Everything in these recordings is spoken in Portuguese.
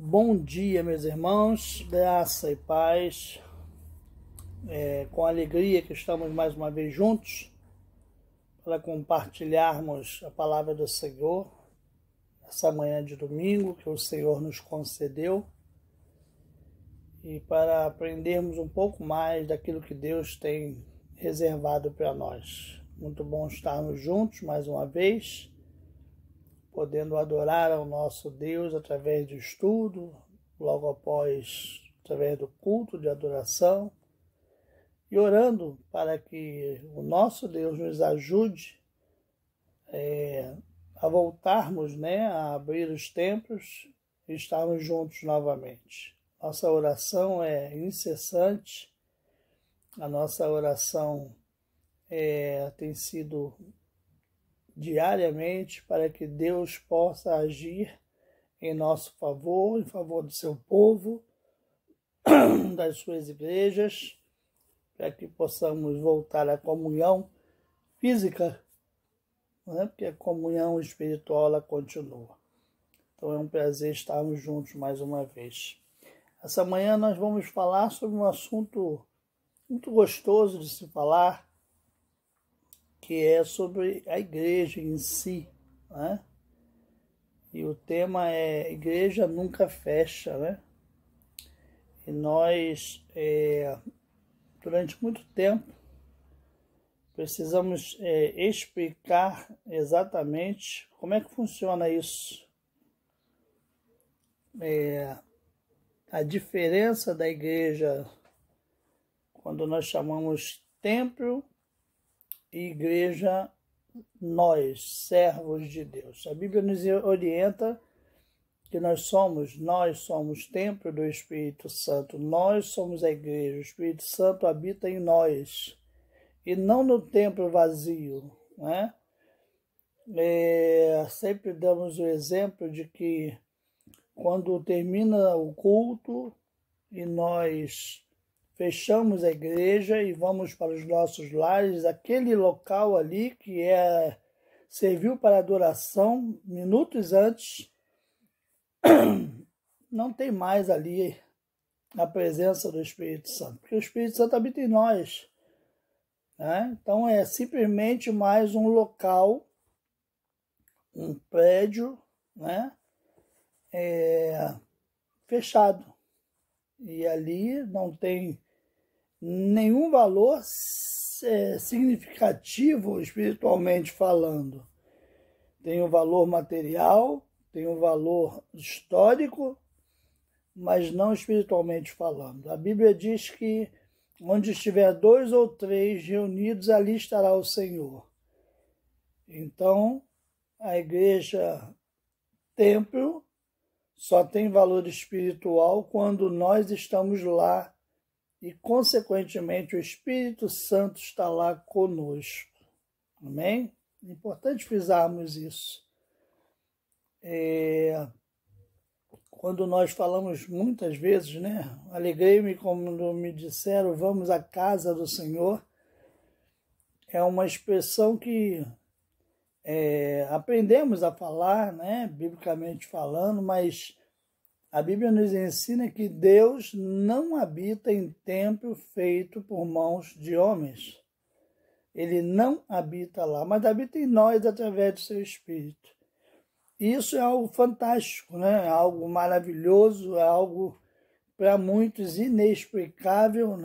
Bom dia, meus irmãos, graça e paz. Com alegria que estamos mais uma vez juntos para compartilharmos a palavra do Senhor essa manhã de domingo que o Senhor nos concedeu e para aprendermos um pouco mais daquilo que Deus tem reservado para nós. Muito bom estarmos juntos mais uma vez, podendo adorar ao nosso Deus através do estudo, logo após, através do culto de adoração, e orando para que o nosso Deus nos ajude a voltarmos, a abrir os templos e estarmos juntos novamente. Nossa oração é incessante, a nossa oração tem sido diariamente para que Deus possa agir em nosso favor, em favor do seu povo, das suas igrejas, para que possamos voltar à comunhão física, porque a comunhão espiritual ela continua. Então é um prazer estarmos juntos mais uma vez. Essa manhã nós vamos falar sobre um assunto muito gostoso de se falar, que é sobre a igreja em si, E o tema é Igreja Nunca Fecha, E nós, durante muito tempo, precisamos explicar exatamente como é que funciona isso. A diferença da igreja, quando nós chamamos templo e igreja, nós, servos de Deus. A Bíblia nos orienta que nós somos templo do Espírito Santo, nós somos a igreja, o Espírito Santo habita em nós, e não no templo vazio, Sempre damos o exemplo de que quando termina o culto e nós fechamos a igreja e vamos para os nossos lares, aquele local ali que serviu para adoração minutos antes, não tem mais ali a presença do Espírito Santo, porque o Espírito Santo habita em nós. Então é simplesmente mais um local, um prédio, fechado. E ali não tem nenhum valor significativo espiritualmente falando. Tem um valor material, tem um valor histórico, mas não espiritualmente falando. A Bíblia diz que onde estiver 2 ou 3 reunidos, ali estará o Senhor. Então, a igreja templo só tem valor espiritual quando nós estamos lá e, consequentemente, o Espírito Santo está lá conosco. Amém? É importante frisarmos isso. Quando nós falamos muitas vezes, alegrei-me quando me disseram, vamos à casa do Senhor, é uma expressão que aprendemos a falar, biblicamente falando, mas a Bíblia nos ensina que Deus não habita em templo feito por mãos de homens. Ele não habita lá, mas habita em nós através do seu Espírito. Isso é algo fantástico, é algo maravilhoso, é algo para muitos inexplicável,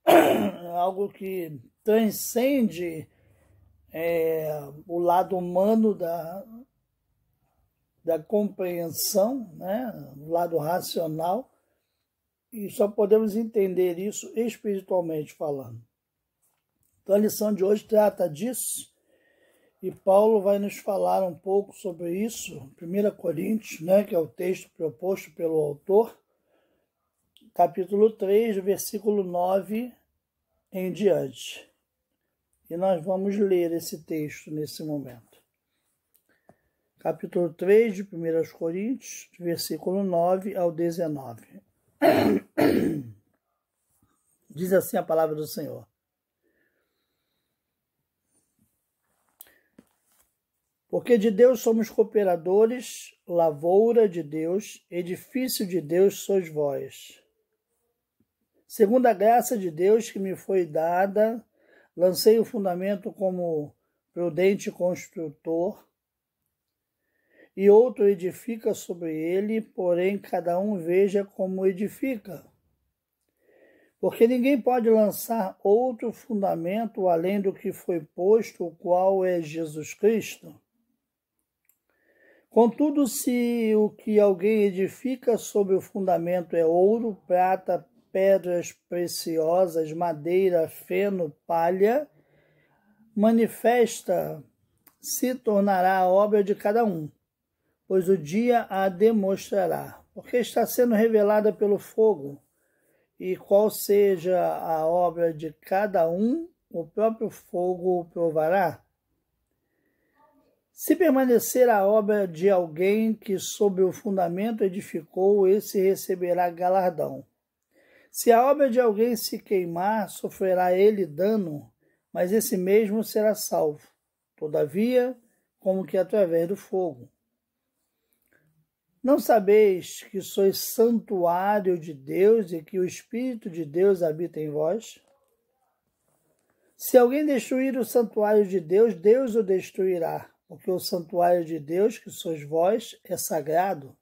É algo que transcende o lado humano da compreensão, o lado racional, e só podemos entender isso espiritualmente falando. Então a lição de hoje trata disso, e Paulo vai nos falar um pouco sobre isso, 1 Coríntios, que é o texto proposto pelo autor, capítulo 3, versículo 9 em diante. E nós vamos ler esse texto nesse momento. Capítulo 3 de 1 Coríntios, versículo 9 ao 19. Diz assim a palavra do Senhor. Porque de Deus somos cooperadores, lavoura de Deus, edifício de Deus sois vós. Segundo a graça de Deus que me foi dada, lancei o fundamento como prudente construtor, e outro edifica sobre ele, porém cada um veja como edifica. Porque ninguém pode lançar outro fundamento além do que foi posto, o qual é Jesus Cristo. Contudo, se o que alguém edifica sobre o fundamento é ouro, prata, pedras preciosas, madeira, feno, palha, manifesta se tornará a obra de cada um, pois o dia a demonstrará, porque está sendo revelada pelo fogo, e qual seja a obra de cada um, o próprio fogo o provará. Se permanecer a obra de alguém que sobre o fundamento edificou, esse receberá galardão. Se a obra de alguém se queimar, sofrerá ele dano, mas esse mesmo será salvo, todavia, como que através do fogo. Não sabeis que sois santuário de Deus e que o Espírito de Deus habita em vós? Se alguém destruir o santuário de Deus, Deus o destruirá, porque o santuário de Deus, que sois vós, é sagrado.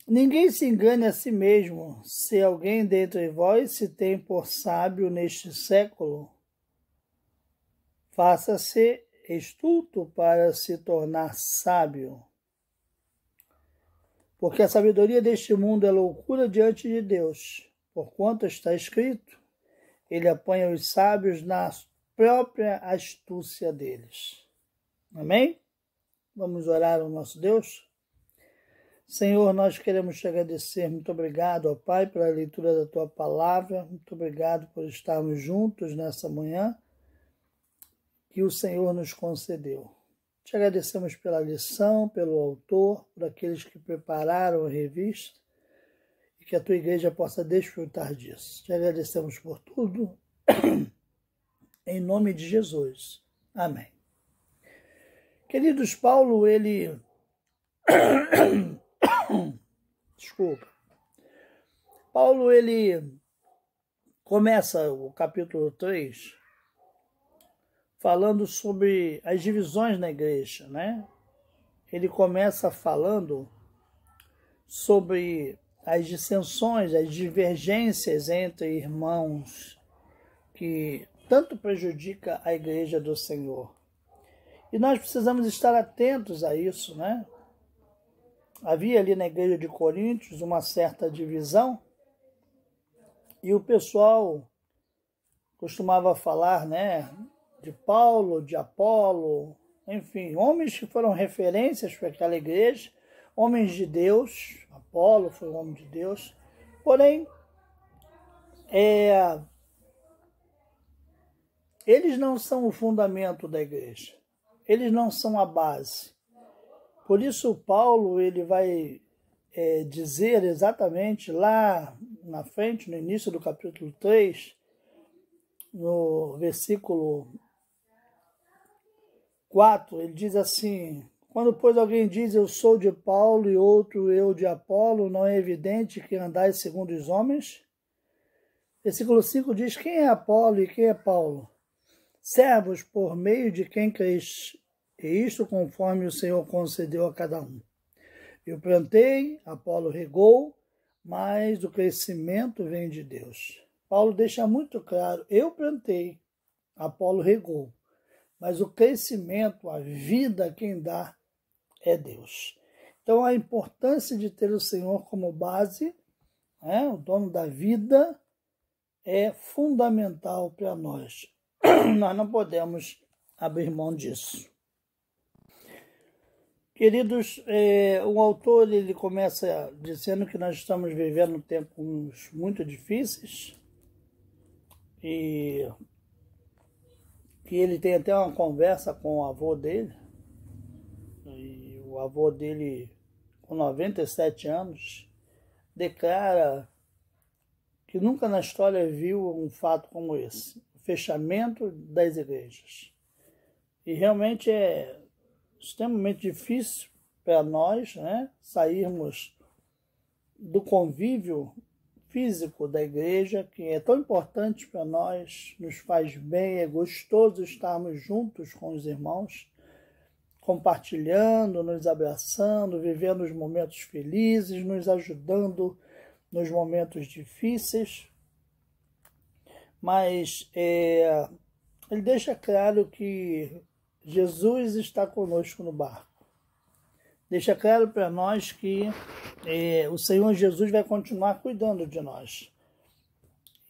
Ninguém se engane a si mesmo. Se alguém dentre vós se tem por sábio neste século, faça-se estulto para se tornar sábio. Porque a sabedoria deste mundo é loucura diante de Deus, porquanto está escrito, ele apanha os sábios na própria astúcia deles. Amém? Vamos orar ao nosso Deus? Senhor, nós queremos te agradecer. Muito obrigado, ó Pai, pela leitura da tua palavra. Muito obrigado por estarmos juntos nessa manhã que o Senhor nos concedeu. Te agradecemos pela lição, pelo autor, por aqueles que prepararam a revista e que a tua igreja possa desfrutar disso. Te agradecemos por tudo, em nome de Jesus. Amém. Queridos, Paulo, ele... Desculpa. Paulo, ele começa o capítulo 3 falando sobre as divisões na igreja, né? Ele começa falando sobre as dissensões, as divergências entre irmãos que tanto prejudica a igreja do Senhor. E nós precisamos estar atentos a isso, né? Havia ali na igreja de Coríntios uma certa divisão e o pessoal costumava falar, né, de Paulo, de Apolo, enfim, homens que foram referências para aquela igreja, homens de Deus. Apolo foi um homem de Deus, porém, eles não são o fundamento da igreja, eles não são a base. Por isso, Paulo ele vai dizer exatamente lá na frente, no início do capítulo 3, no versículo 4, ele diz assim: quando, pois, alguém diz eu sou de Paulo e outro eu de Apolo, não é evidente que andais segundo os homens? Versículo 5 diz: quem é Apolo e quem é Paulo? Servos por meio de quem crês, e isto conforme o Senhor concedeu a cada um. Eu plantei, Apolo regou, mas o crescimento vem de Deus. Paulo deixa muito claro, eu plantei, Apolo regou, mas o crescimento, a vida, quem dá é Deus. Então a importância de ter o Senhor como base, o dono da vida, é fundamental para nós. Nós não podemos abrir mão disso. Queridos, o autor ele começa dizendo que nós estamos vivendo tempos muito difíceis e que ele tem até uma conversa com o avô dele, e o avô dele, com 97 anos, declara que nunca na história viu um fato como esse, o fechamento das igrejas. E realmente é extremamente difícil para nós, né, sairmos do convívio físico da igreja, que é tão importante para nós, nos faz bem, é gostoso estarmos juntos com os irmãos, compartilhando, nos abraçando, vivendo os momentos felizes, nos ajudando nos momentos difíceis. Mas ele deixa claro que Jesus está conosco no barco. Deixa claro para nós que o Senhor Jesus vai continuar cuidando de nós.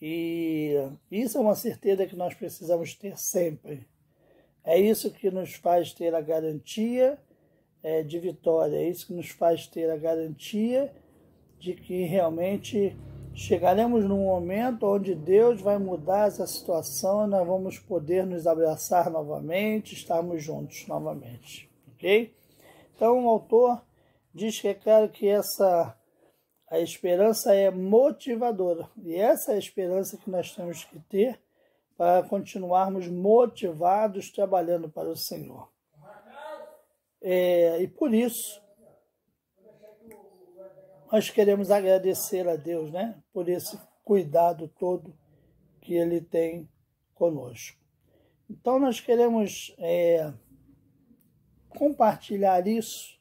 E isso é uma certeza que nós precisamos ter sempre. É isso que nos faz ter a garantia de vitória. É isso que nos faz ter a garantia de que realmente chegaremos num momento onde Deus vai mudar essa situação e nós vamos poder nos abraçar novamente, estarmos juntos novamente. Ok? Então o autor diz que é claro que a esperança é motivadora. E essa é a esperança que nós temos que ter para continuarmos motivados trabalhando para o Senhor. E por isso, nós queremos agradecer a Deus, né, por esse cuidado todo que Ele tem conosco. Então nós queremos compartilhar isso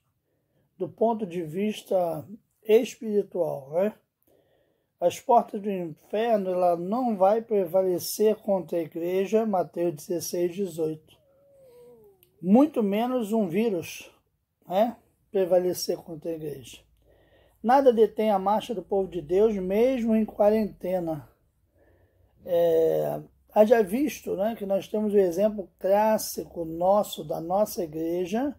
do ponto de vista espiritual, né? As portas do inferno, ela não vai prevalecer contra a igreja, Mateus 16, 18. Muito menos um vírus, né, prevalecer contra a igreja. Nada detém a marcha do povo de Deus, mesmo em quarentena. Haja visto, né, que nós temos o exemplo clássico da nossa igreja,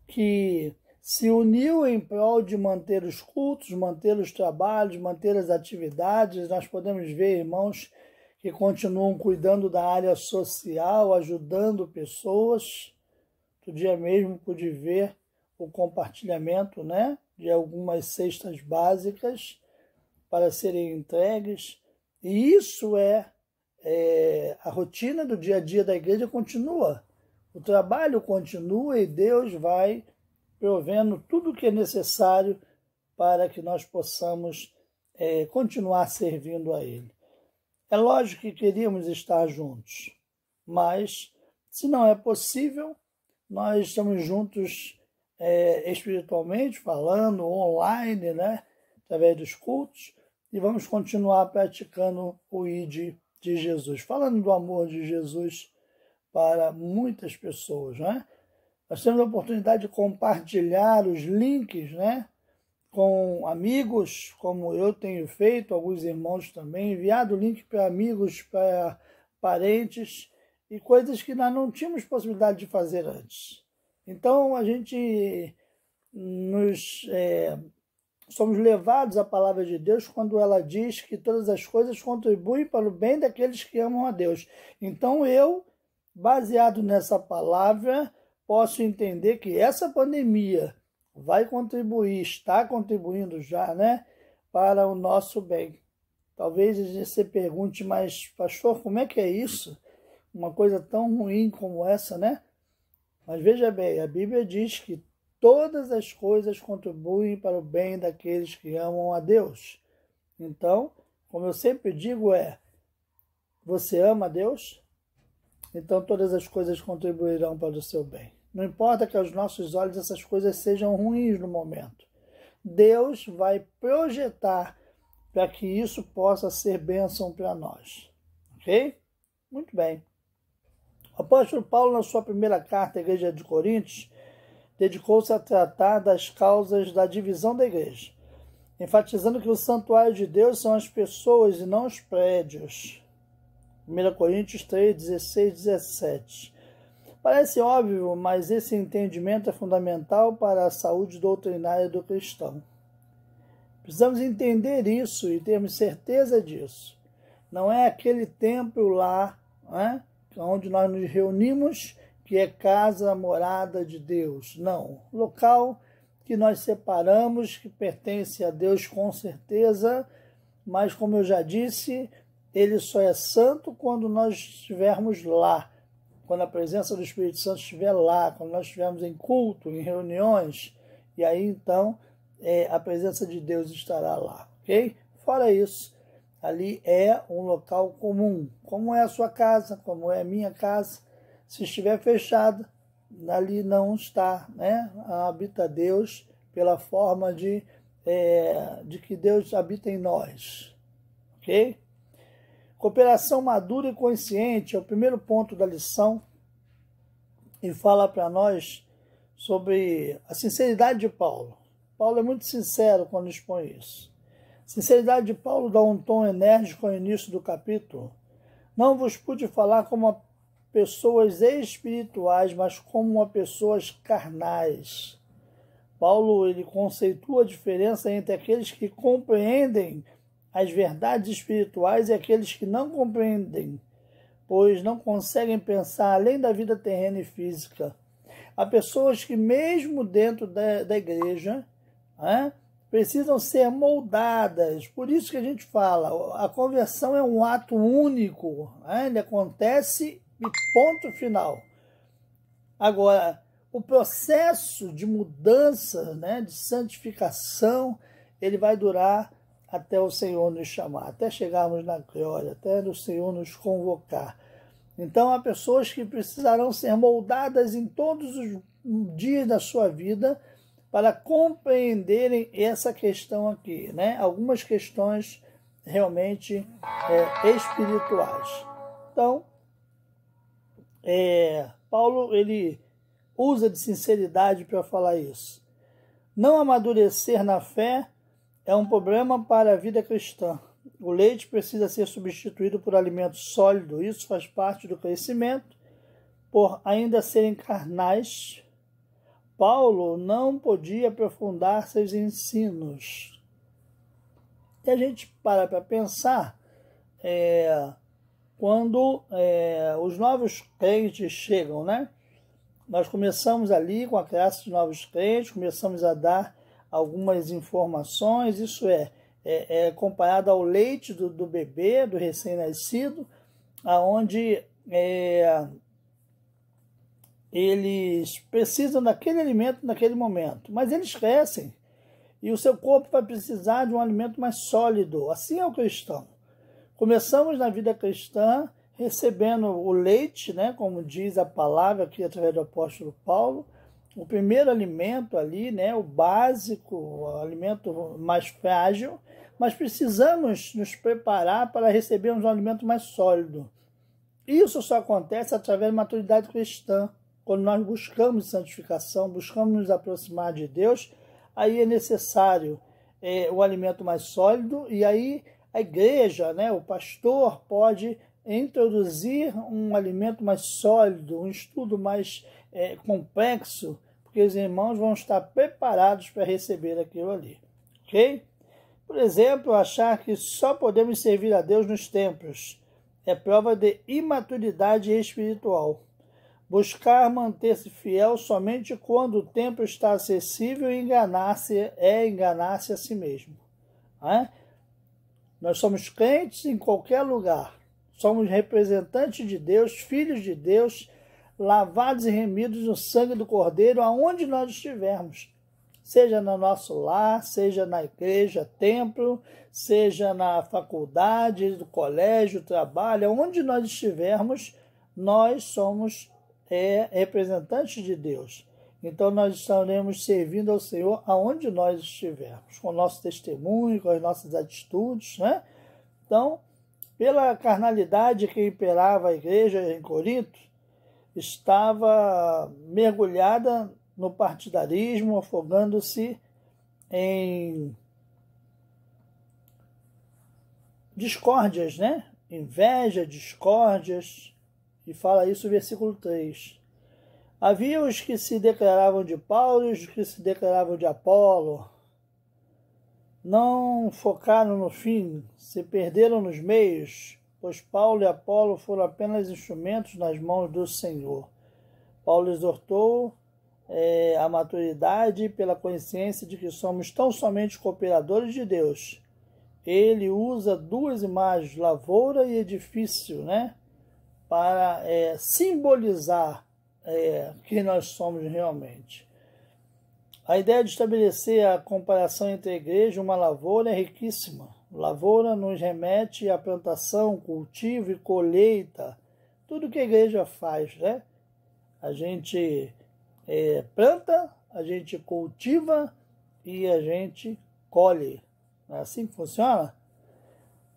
que se uniu em prol de manter os cultos, manter os trabalhos, manter as atividades. Nós podemos ver irmãos que continuam cuidando da área social, ajudando pessoas. Outro dia mesmo pude ver o compartilhamento, né, de algumas cestas básicas para serem entregues. E isso a rotina do dia a dia da igreja continua. O trabalho continua e Deus vai provendo tudo o que é necessário para que nós possamos continuar servindo a Ele. É lógico que queríamos estar juntos, mas se não é possível, nós estamos juntos espiritualmente falando, online, né, através dos cultos, e vamos continuar praticando o ID de Jesus, falando do amor de Jesus para muitas pessoas, né? Nós temos a oportunidade de compartilhar os links, né, com amigos, como eu tenho feito, alguns irmãos também, enviado o link para amigos, para parentes, e coisas que nós não tínhamos possibilidade de fazer antes. Então, a gente somos levados à palavra de Deus quando ela diz que todas as coisas contribuem para o bem daqueles que amam a Deus. Então, eu, baseado nessa palavra, posso entender que essa pandemia vai contribuir, está contribuindo já, né, para o nosso bem. Talvez você pergunte, mas pastor, como é que é isso? Uma coisa tão ruim como essa, né? Mas veja bem, a Bíblia diz que todas as coisas contribuem para o bem daqueles que amam a Deus. Então, como eu sempre digo, você ama a Deus? Então todas as coisas contribuirão para o seu bem. Não importa que aos nossos olhos essas coisas sejam ruins no momento. Deus vai projetar para que isso possa ser bênção para nós. Ok? Muito bem. O apóstolo Paulo, na sua primeira carta à igreja de Coríntios, dedicou-se a tratar das causas da divisão da igreja, enfatizando que o santuário de Deus são as pessoas e não os prédios. 1 Coríntios 3, 16, 17. Parece óbvio, mas esse entendimento é fundamental para a saúde doutrinária do cristão. Precisamos entender isso e termos certeza disso. Não é aquele templo lá, né, onde nós nos reunimos, que é casa, morada de Deus. Não. Local que nós separamos, que pertence a Deus com certeza, mas como eu já disse, ele só é santo quando nós estivermos lá. quando a presença do Espírito Santo estiver lá, quando nós estivermos em culto, em reuniões, e aí então a presença de Deus estará lá, ok? Fora isso, ali é um local comum, como é a sua casa, como é a minha casa. Se estiver fechada, ali não está, né? Habita Deus pela forma de que Deus habita em nós, ok? Cooperação madura e consciente é o primeiro ponto da lição e fala para nós sobre a sinceridade de Paulo. Paulo é muito sincero quando expõe isso. A sinceridade de Paulo dá um tom enérgico ao início do capítulo. Não vos pude falar como a pessoas espirituais, mas como a pessoas carnais. Paulo ele conceitua a diferença entre aqueles que compreendem as verdades espirituais e aqueles que não compreendem, pois não conseguem pensar além da vida terrena e física. Há pessoas que, mesmo dentro da igreja, precisam ser moldadas. Por isso que a gente fala, a conversão é um ato único, ele acontece e ponto final. Agora, o processo de mudança, de santificação, ele vai durar até o Senhor nos chamar, até chegarmos na glória, até o Senhor nos convocar. Então, há pessoas que precisarão ser moldadas em todos os dias da sua vida para compreenderem essa questão aqui, Algumas questões realmente espirituais. Então, Paulo, ele usa de sinceridade para falar isso. Não amadurecer na fé é um problema para a vida cristã. O leite precisa ser substituído por alimento sólido. Isso faz parte do crescimento. Por ainda serem carnais, Paulo não podia aprofundar seus ensinos. E a gente para pensar, quando os novos crentes chegam, Nós começamos ali com a classe de novos crentes, começamos a dar algumas informações, isso é comparado ao leite do bebê, do recém-nascido, aonde eles precisam daquele alimento naquele momento, mas eles crescem e o seu corpo vai precisar de um alimento mais sólido. Assim é o cristão. Começamos na vida cristã recebendo o leite, como diz a palavra aqui através do apóstolo Paulo, o primeiro alimento ali, o básico, o alimento mais frágil, mas precisamos nos preparar para recebermos um alimento mais sólido. Isso só acontece através da maturidade cristã. Quando nós buscamos santificação, buscamos nos aproximar de Deus, aí é necessário o alimento mais sólido, e aí a igreja, o pastor pode introduzir um alimento mais sólido, um estudo mais complexo, porque os irmãos vão estar preparados para receber aquilo ali, ok? Por exemplo, achar que só podemos servir a Deus nos templos é prova de imaturidade espiritual. Buscar manter-se fiel somente quando o templo está acessível e enganar-se a si mesmo. Nós somos crentes em qualquer lugar. Somos representantes de Deus, filhos de Deus, lavados e remidos no sangue do Cordeiro, aonde nós estivermos. Seja no nosso lar, seja na igreja, templo, seja na faculdade, no colégio, trabalho, aonde nós estivermos, nós somos representantes de Deus. Então nós estaremos servindo ao Senhor aonde nós estivermos, com o nosso testemunho, com as nossas atitudes, Então, pela carnalidade que imperava a igreja em Corinto, estava mergulhada no partidarismo, afogando-se em discórdias, Inveja, discórdias, e fala isso no versículo 3. Havia os que se declaravam de Paulo e os que se declaravam de Apolo. Não focaram no fim, se perderam nos meios, pois Paulo e Apolo foram apenas instrumentos nas mãos do Senhor. Paulo exortou a maturidade pela consciência de que somos tão somente cooperadores de Deus. Ele usa duas imagens, lavoura e edifício, para simbolizar quem nós somos realmente. A ideia de estabelecer a comparação entre a igreja e uma lavoura é riquíssima. Lavoura nos remete à plantação, cultivo e colheita, tudo que a igreja faz, né? A gente planta, a gente cultiva e a gente colhe. Não é assim que funciona?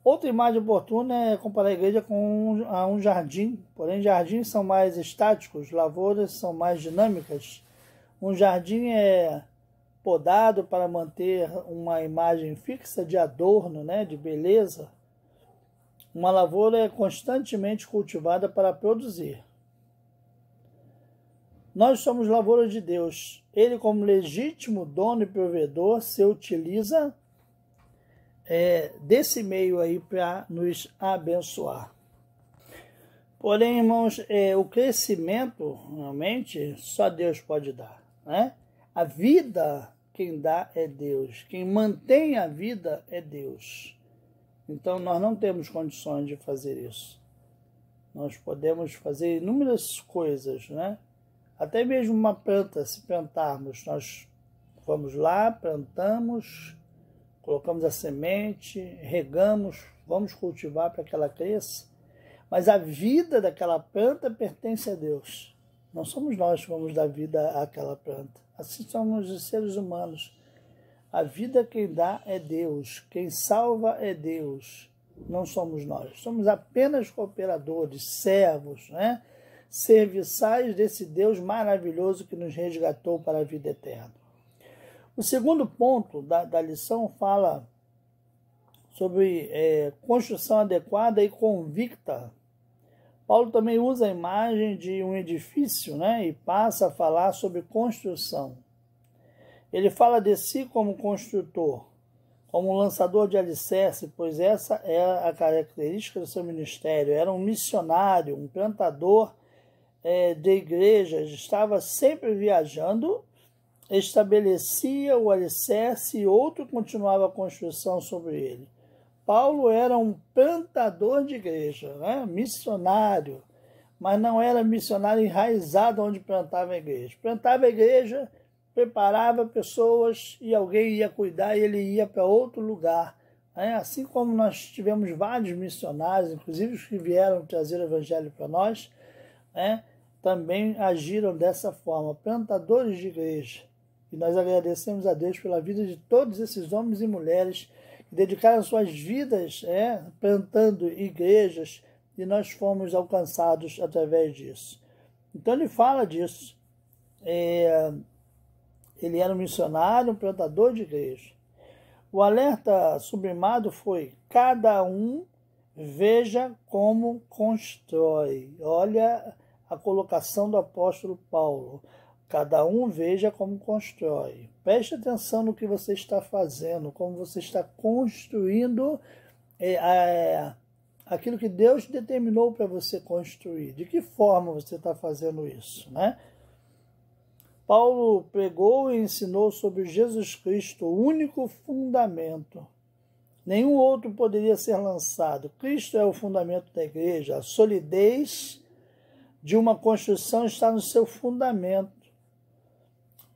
Outra imagem oportuna é comparar a igreja com um jardim. Porém, jardins são mais estáticos, lavouras são mais dinâmicas. Um jardim é podado para manter uma imagem fixa de adorno, né, de beleza. Uma lavoura é constantemente cultivada para produzir. Nós somos lavoura de Deus. Ele, como legítimo dono e provedor, se utiliza desse meio aí para nos abençoar. Porém, irmãos, o crescimento, realmente, só Deus pode dar, né? A vida, quem dá é Deus. Quem mantém a vida é Deus. Então, nós não temos condições de fazer isso. Nós podemos fazer inúmeras coisas, né? Até mesmo uma planta, se plantarmos, nós vamos lá, plantamos, colocamos a semente, regamos, vamos cultivar para que ela cresça. Mas a vida daquela planta pertence a Deus. Não somos nós que vamos dar vida àquela planta. Assim somos os seres humanos. A vida quem dá é Deus. Quem salva é Deus. Não somos nós. Somos apenas cooperadores, servos, né? Serviçais desse Deus maravilhoso que nos resgatou para a vida eterna. O segundo ponto da lição fala sobre construção adequada e convicta. Paulo também usa a imagem de um edifício, né, e passa a falar sobre construção. Ele fala de si como construtor, como lançador de alicerce, pois essa é a característica do seu ministério. Era um missionário, um plantador de igrejas, estava sempre viajando, estabelecia o alicerce e outro continuava a construção sobre ele. Paulo era um plantador de igreja, né? Missionário, mas não era missionário enraizado onde plantava a igreja. Plantava a igreja, preparava pessoas e alguém ia cuidar e ele ia para outro lugar. Né? Assim como nós tivemos vários missionários, inclusive os que vieram trazer o evangelho para nós, né? Também agiram dessa forma, plantadores de igreja. E nós agradecemos a Deus pela vida de todos esses homens e mulheres que dedicaram suas vidas plantando igrejas e nós fomos alcançados através disso. Então ele fala disso. Ele era um missionário, um plantador de igreja. O alerta sublimado foi: cada um veja como constrói. Olha a colocação do apóstolo Paulo. Cada um veja como constrói. Preste atenção no que você está fazendo, como você está construindo aquilo que Deus determinou para você construir. De que forma você está fazendo isso, né? Paulo pregou e ensinou sobre Jesus Cristo, o único fundamento. Nenhum outro poderia ser lançado. Cristo é o fundamento da igreja. A solidez de uma construção está no seu fundamento.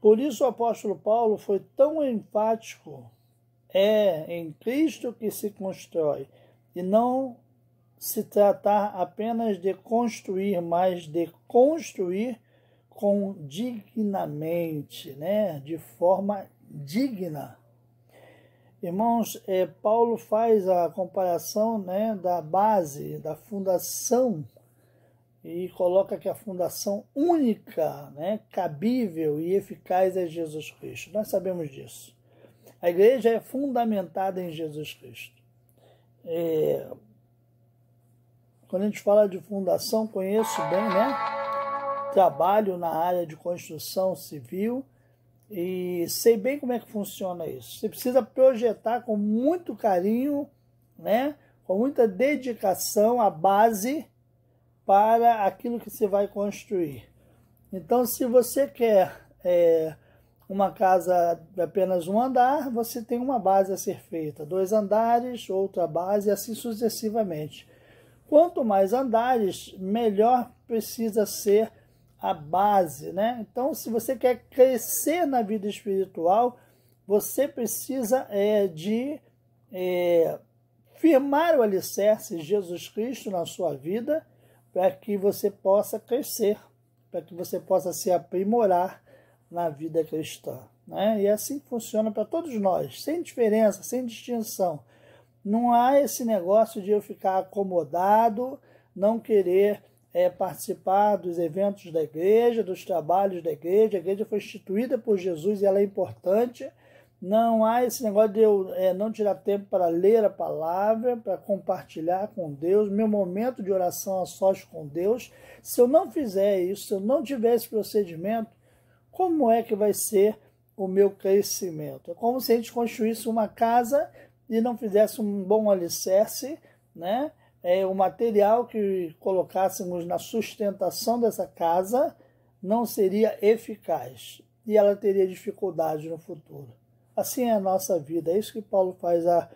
Por isso o apóstolo Paulo foi tão enfático. É em Cristo que se constrói. E não se tratar apenas de construir, mas de construir dignamente, né? De forma digna. Irmãos, Paulo faz a comparação, né, da base, da fundação, e coloca que a fundação única, né, cabível e eficaz é Jesus Cristo. Nós sabemos disso. A igreja é fundamentada em Jesus Cristo. Quando a gente fala de fundação, conheço bem, né? Trabalho na área de construção civil e sei bem como é que funciona isso. Você precisa projetar com muito carinho, né, com muita dedicação a base para aquilo que você vai construir. Então, se você quer uma casa de apenas um andar, você tem uma base a ser feita. 2 andares, outra base, e assim sucessivamente. quanto mais andares, melhor precisa ser a base, né? Então, se você quer crescer na vida espiritual, você precisa firmar o alicerce Jesus Cristo na sua vida, para que você possa crescer, para que você possa se aprimorar na vida cristã, né? E assim funciona para todos nós, sem diferença, sem distinção. Não há esse negócio de eu ficar acomodado, não querer participar dos eventos da igreja, dos trabalhos da igreja. A igreja foi instituída por Jesus e ela é importante. Não há esse negócio de eu não tirar tempo para ler a palavra, para compartilhar com Deus, meu momento de oração a sós com Deus. Se eu não fizer isso, se eu não tiver esse procedimento, como é que vai ser o meu crescimento? É como se a gente construísse uma casa e não fizesse um bom alicerce, né? O material que colocássemos na sustentação dessa casa não seria eficaz e ela teria dificuldade no futuro. Assim é a nossa vida, é isso que Paulo faz a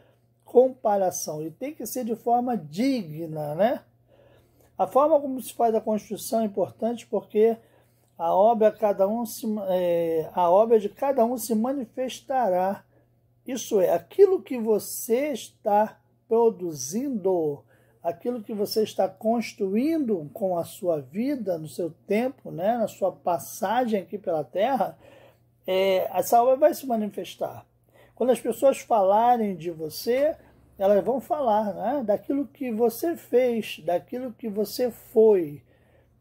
comparação, e tem que ser de forma digna, né? A forma como se faz a construção é importante porque a obra de cada um se manifestará. Isso é, aquilo que você está produzindo, aquilo que você está construindo com a sua vida, no seu tempo, né, na sua passagem aqui pela Terra, essa obra vai se manifestar. Quando as pessoas falarem de você, elas vão falar, né, daquilo que você fez, daquilo que você foi.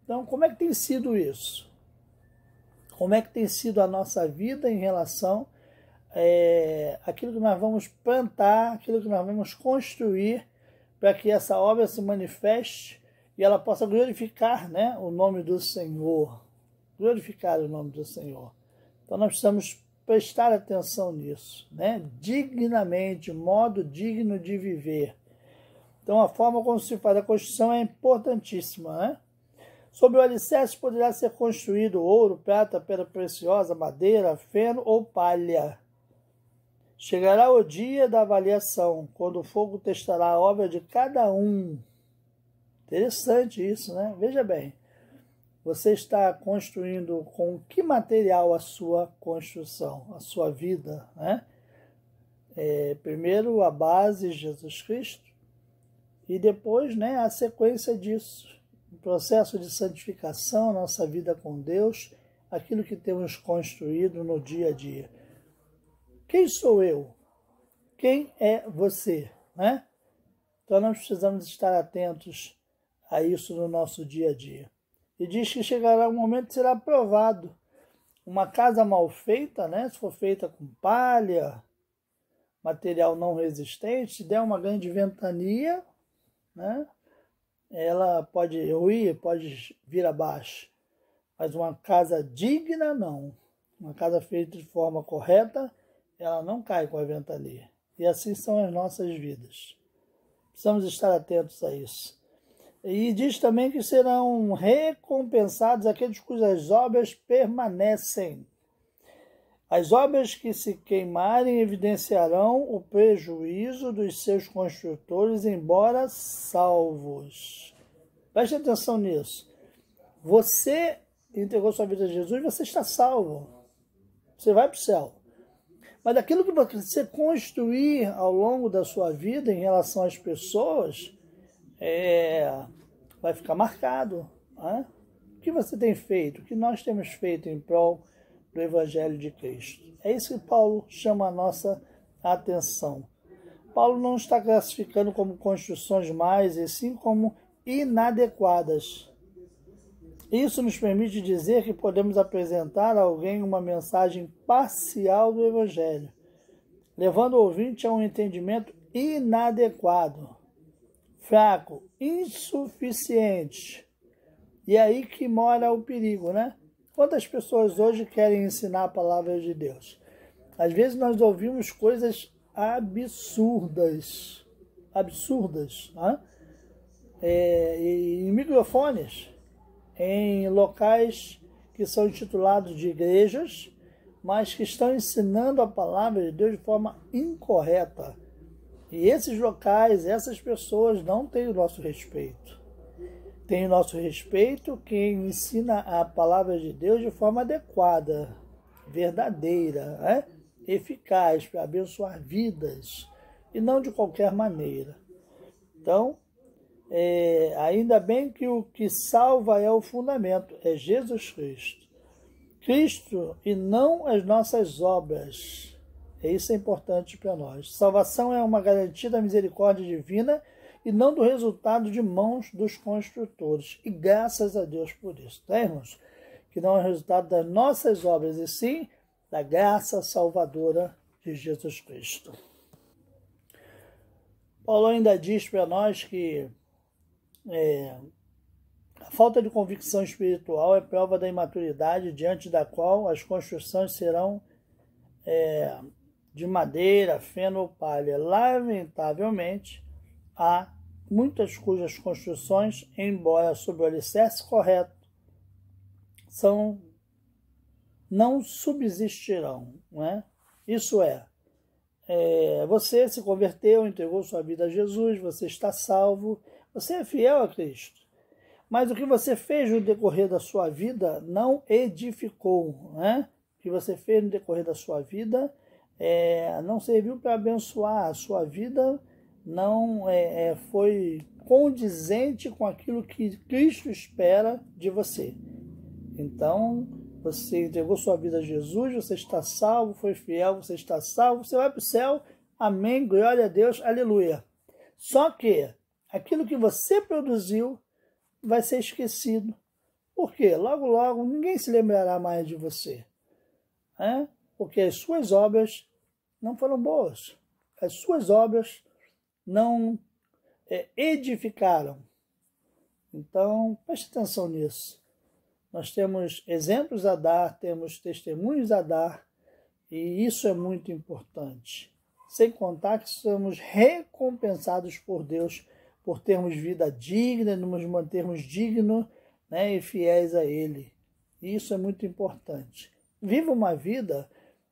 Então, como é que tem sido isso? Como é que tem sido a nossa vida em relação aquilo que nós vamos plantar, aquilo que nós vamos construir, para que essa obra se manifeste e ela possa glorificar, né, o nome do Senhor. Glorificar o nome do Senhor. Então nós precisamos prestar atenção nisso, né? Dignamente, modo digno de viver. Então a forma como se faz a construção é importantíssima, né? Sobre o alicerce poderá ser construído ouro, prata, pedra preciosa, madeira, feno ou palha. Chegará o dia da avaliação, quando o fogo testará a obra de cada um. Interessante isso, né? Veja bem, você está construindo com que material a sua construção, a sua vida, né? Primeiro a base, Jesus Cristo, e depois, né, a sequência disso. O processo de santificação, nossa vida com Deus, aquilo que temos construído no dia a dia. Quem sou eu? Quem é você? Né? Então nós precisamos estar atentos a isso no nosso dia a dia. E diz que chegará um momento que será provado. Uma casa mal feita, né? Se for feita com palha, material não resistente, se der uma grande ventania, né? Ela pode ruir, pode vir abaixo. Mas uma casa digna, não. Uma casa feita de forma correta, ela não cai com a ventania. E assim são as nossas vidas. Precisamos estar atentos a isso. E diz também que serão recompensados aqueles cujas obras permanecem. As obras que se queimarem evidenciarão o prejuízo dos seus construtores, embora salvos. Preste atenção nisso. Você entregou sua vida a Jesus, você está salvo. Você vai para o céu. Mas aquilo que você construir ao longo da sua vida em relação às pessoas, vai ficar marcado. Né? O que você tem feito? O que nós temos feito em prol do Evangelho de Cristo? É isso que Paulo chama a nossa atenção. Paulo não está classificando como construções mais, e sim como inadequadas. Isso nos permite dizer que podemos apresentar a alguém uma mensagem parcial do Evangelho, levando o ouvinte a um entendimento inadequado, fraco, insuficiente. E é aí que mora o perigo, né? Quantas pessoas hoje querem ensinar a palavra de Deus? Às vezes nós ouvimos coisas absurdas, né? Em microfones, em locais que são intitulados de igrejas, mas que estão ensinando a palavra de Deus de forma incorreta. E esses locais, essas pessoas não têm o nosso respeito. Tem o nosso respeito quem ensina a palavra de Deus de forma adequada, verdadeira, né? Eficaz para abençoar vidas e não de qualquer maneira. Então, ainda bem que o que salva é o fundamento, é Jesus Cristo. Cristo e não as nossas obras. Isso é importante para nós. Salvação é uma garantia da misericórdia divina e não do resultado de mãos dos construtores. E graças a Deus por isso, tá, irmãos? Que não é o resultado das nossas obras, e sim da graça salvadora de Jesus Cristo. Paulo ainda diz para nós que a falta de convicção espiritual é prova da imaturidade diante da qual as construções serão de madeira, feno ou palha. Lamentavelmente, há muitas cujas construções, embora sob o alicerce correto, não subsistirão. Né? Isso você se converteu, entregou sua vida a Jesus, você está salvo, você é fiel a Cristo. Mas o que você fez no decorrer da sua vida não edificou. Né? O que você fez no decorrer da sua vida não serviu para abençoar. A sua vida não foi condizente com aquilo que Cristo espera de você. Então, você entregou sua vida a Jesus, você está salvo, foi fiel, você está salvo, você vai para o céu, amém, glória a Deus, aleluia. Só que aquilo que você produziu vai ser esquecido. Por quê? Logo, logo, ninguém se lembrará mais de você. Porque as suas obras não foram boas. As suas obras não edificaram. Então, preste atenção nisso. Nós temos exemplos a dar, temos testemunhos a dar, e isso é muito importante. Sem contar que somos recompensados por Deus por termos vida digna, nos mantermos dignos, né, e fiéis a Ele. Isso é muito importante. Viva uma vida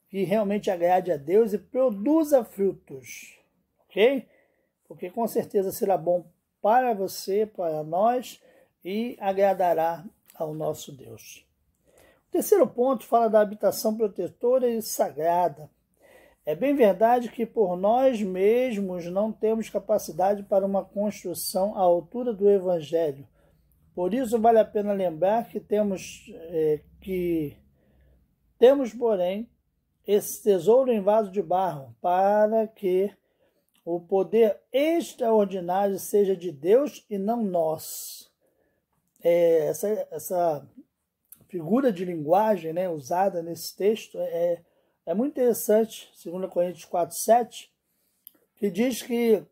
que realmente agrade a Deus e produza frutos, ok? Porque com certeza será bom para você, para nós, e agradará ao nosso Deus. O terceiro ponto fala da habitação protetora e sagrada. É bem verdade que por nós mesmos não temos capacidade para uma construção à altura do Evangelho. Por isso vale a pena lembrar que temos, porém, esse tesouro em vaso de barro, para que o poder extraordinário seja de Deus e não nós. Essa figura de linguagem, né, usada nesse texto é muito interessante, 2 Coríntios 4:7, que diz que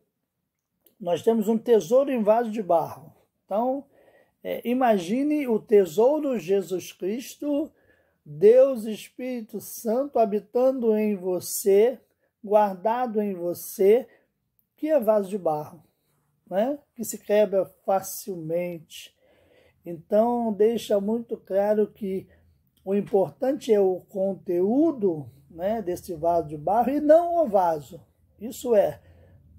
nós temos um tesouro em vaso de barro. Então, imagine o tesouro Jesus Cristo, Deus Espírito Santo habitando em você, guardado em você, que é vaso de barro, né? Que se quebra facilmente. Então, deixa muito claro que o importante é o conteúdo, né, desse vaso de barro e não o vaso. Isso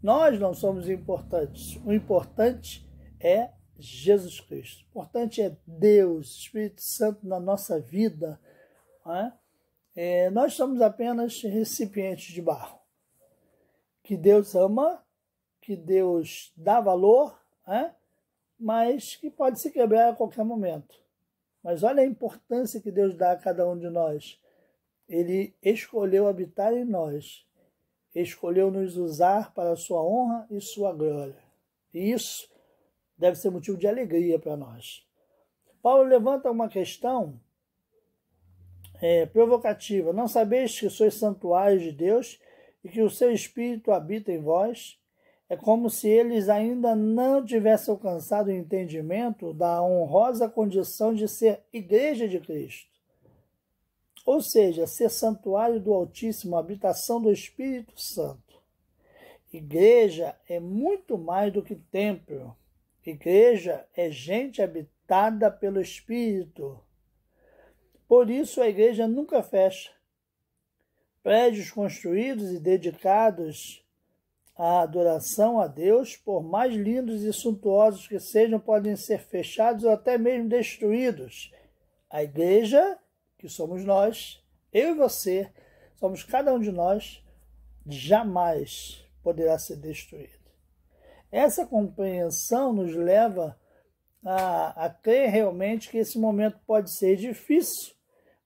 nós não somos importantes. O importante é Jesus Cristo. O importante é Deus, Espírito Santo na nossa vida. Né? Nós somos apenas recipientes de barro. Que Deus ama, que Deus dá valor, né? Mas que pode se quebrar a qualquer momento. Mas olha a importância que Deus dá a cada um de nós. Ele escolheu habitar em nós. Escolheu nos usar para a sua honra e sua glória. E isso deve ser motivo de alegria para nós. Paulo levanta uma questão provocativa. Não sabeis que sois santuários de Deus e que o seu Espírito habita em vós? É como se eles ainda não tivessem alcançado o entendimento da honrosa condição de ser igreja de Cristo. Ou seja, ser santuário do Altíssimo, habitação do Espírito Santo. Igreja é muito mais do que templo. Igreja é gente habitada pelo Espírito. Por isso a igreja nunca fecha. Prédios construídos e dedicados a adoração a Deus, por mais lindos e suntuosos que sejam, podem ser fechados ou até mesmo destruídos. A igreja, que somos nós, eu e você, somos cada um de nós, jamais poderá ser destruída. Essa compreensão nos leva a crer realmente que esse momento pode ser difícil,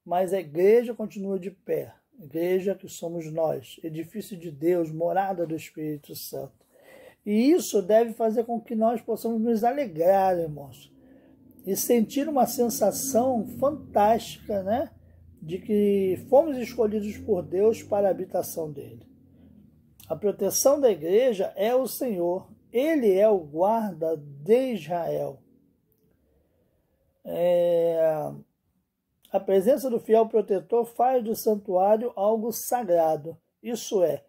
mas a igreja continua de pé. Igreja que somos nós, edifício de Deus, morada do Espírito Santo. E isso deve fazer com que nós possamos nos alegrar, irmãos, e sentir uma sensação fantástica, né, de que fomos escolhidos por Deus para a habitação dele. A proteção da igreja é o Senhor, ele é o guarda de Israel. A presença do fiel protetor faz do santuário algo sagrado. Isso é,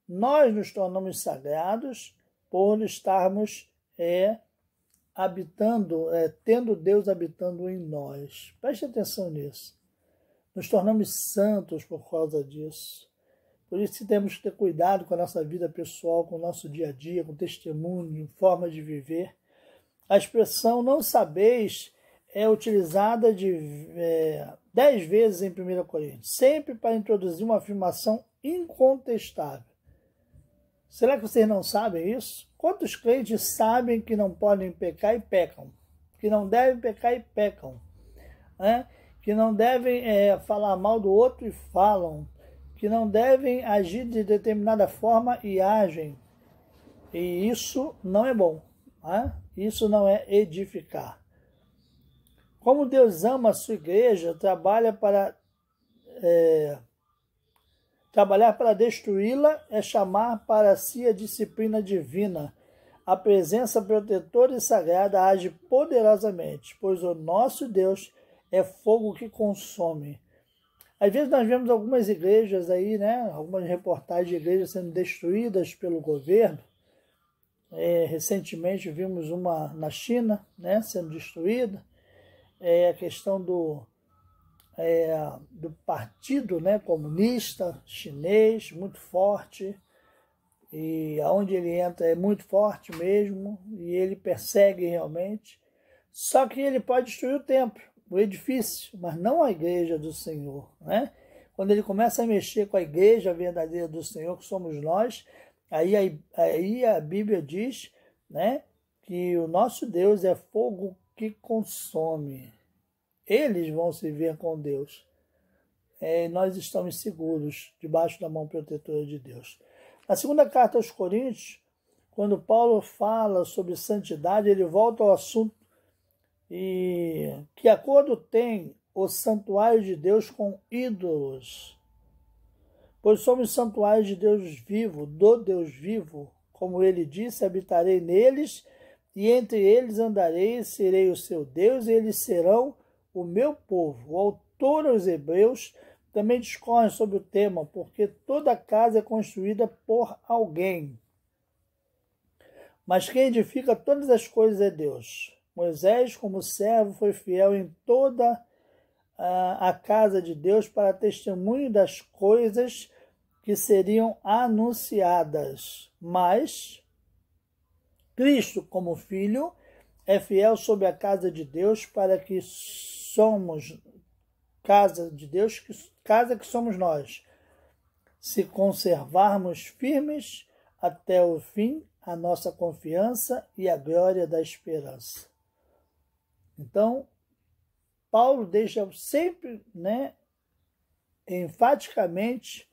nós nos tornamos sagrados por estarmos habitando, tendo Deus habitando em nós. Preste atenção nisso. Nos tornamos santos por causa disso. Por isso temos que ter cuidado com a nossa vida pessoal, com o nosso dia a dia, com testemunho, forma de viver. A expressão não sabeis é utilizada 10 vezes em 1 Coríntios, sempre para introduzir uma afirmação incontestável. Será que vocês não sabem isso? Quantos crentes sabem que não podem pecar e pecam? Que não devem pecar e pecam? Que não devem falar mal do outro e falam? Que não devem agir de determinada forma e agem? E isso não é bom. Isso não é edificar. Como Deus ama a sua igreja, trabalhar para destruí-la é chamar para si a disciplina divina. A presença protetora e sagrada age poderosamente, pois o nosso Deus é fogo que consome. Às vezes nós vemos algumas igrejas aí, né? Algumas reportagens de igrejas sendo destruídas pelo governo. Recentemente vimos uma na China, né, sendo destruída. A questão do partido, né, comunista chinês, muito forte, e aonde ele entra é muito forte mesmo, e ele persegue realmente. Só que ele pode destruir o templo, o edifício, mas não a igreja do Senhor, né? Quando ele começa a mexer com a igreja verdadeira do Senhor, que somos nós, aí a Bíblia diz, né, que o nosso Deus é fogo que consome. Eles vão se ver com Deus. Nós estamos seguros debaixo da mão protetora de Deus. Na segunda carta aos Coríntios, quando Paulo fala sobre santidade, ele volta ao assunto e que acordo tem o santuário de Deus com ídolos? Pois somos santuário de Deus vivo, do Deus vivo. Como ele disse, habitarei neles, e entre eles andarei, serei o seu Deus, e eles serão o meu povo. O autor aos Hebreus também discorre sobre o tema, porque toda casa é construída por alguém. Mas quem edifica todas as coisas é Deus. Moisés, como servo, foi fiel em toda a casa de Deus para testemunho das coisas que seriam anunciadas. Mas Cristo, como Filho, é fiel sobre a casa de Deus para que somos casa de Deus, casa que somos nós. Se conservarmos firmes até o fim a nossa confiança e a glória da esperança. Então, Paulo deixa sempre, né, enfaticamente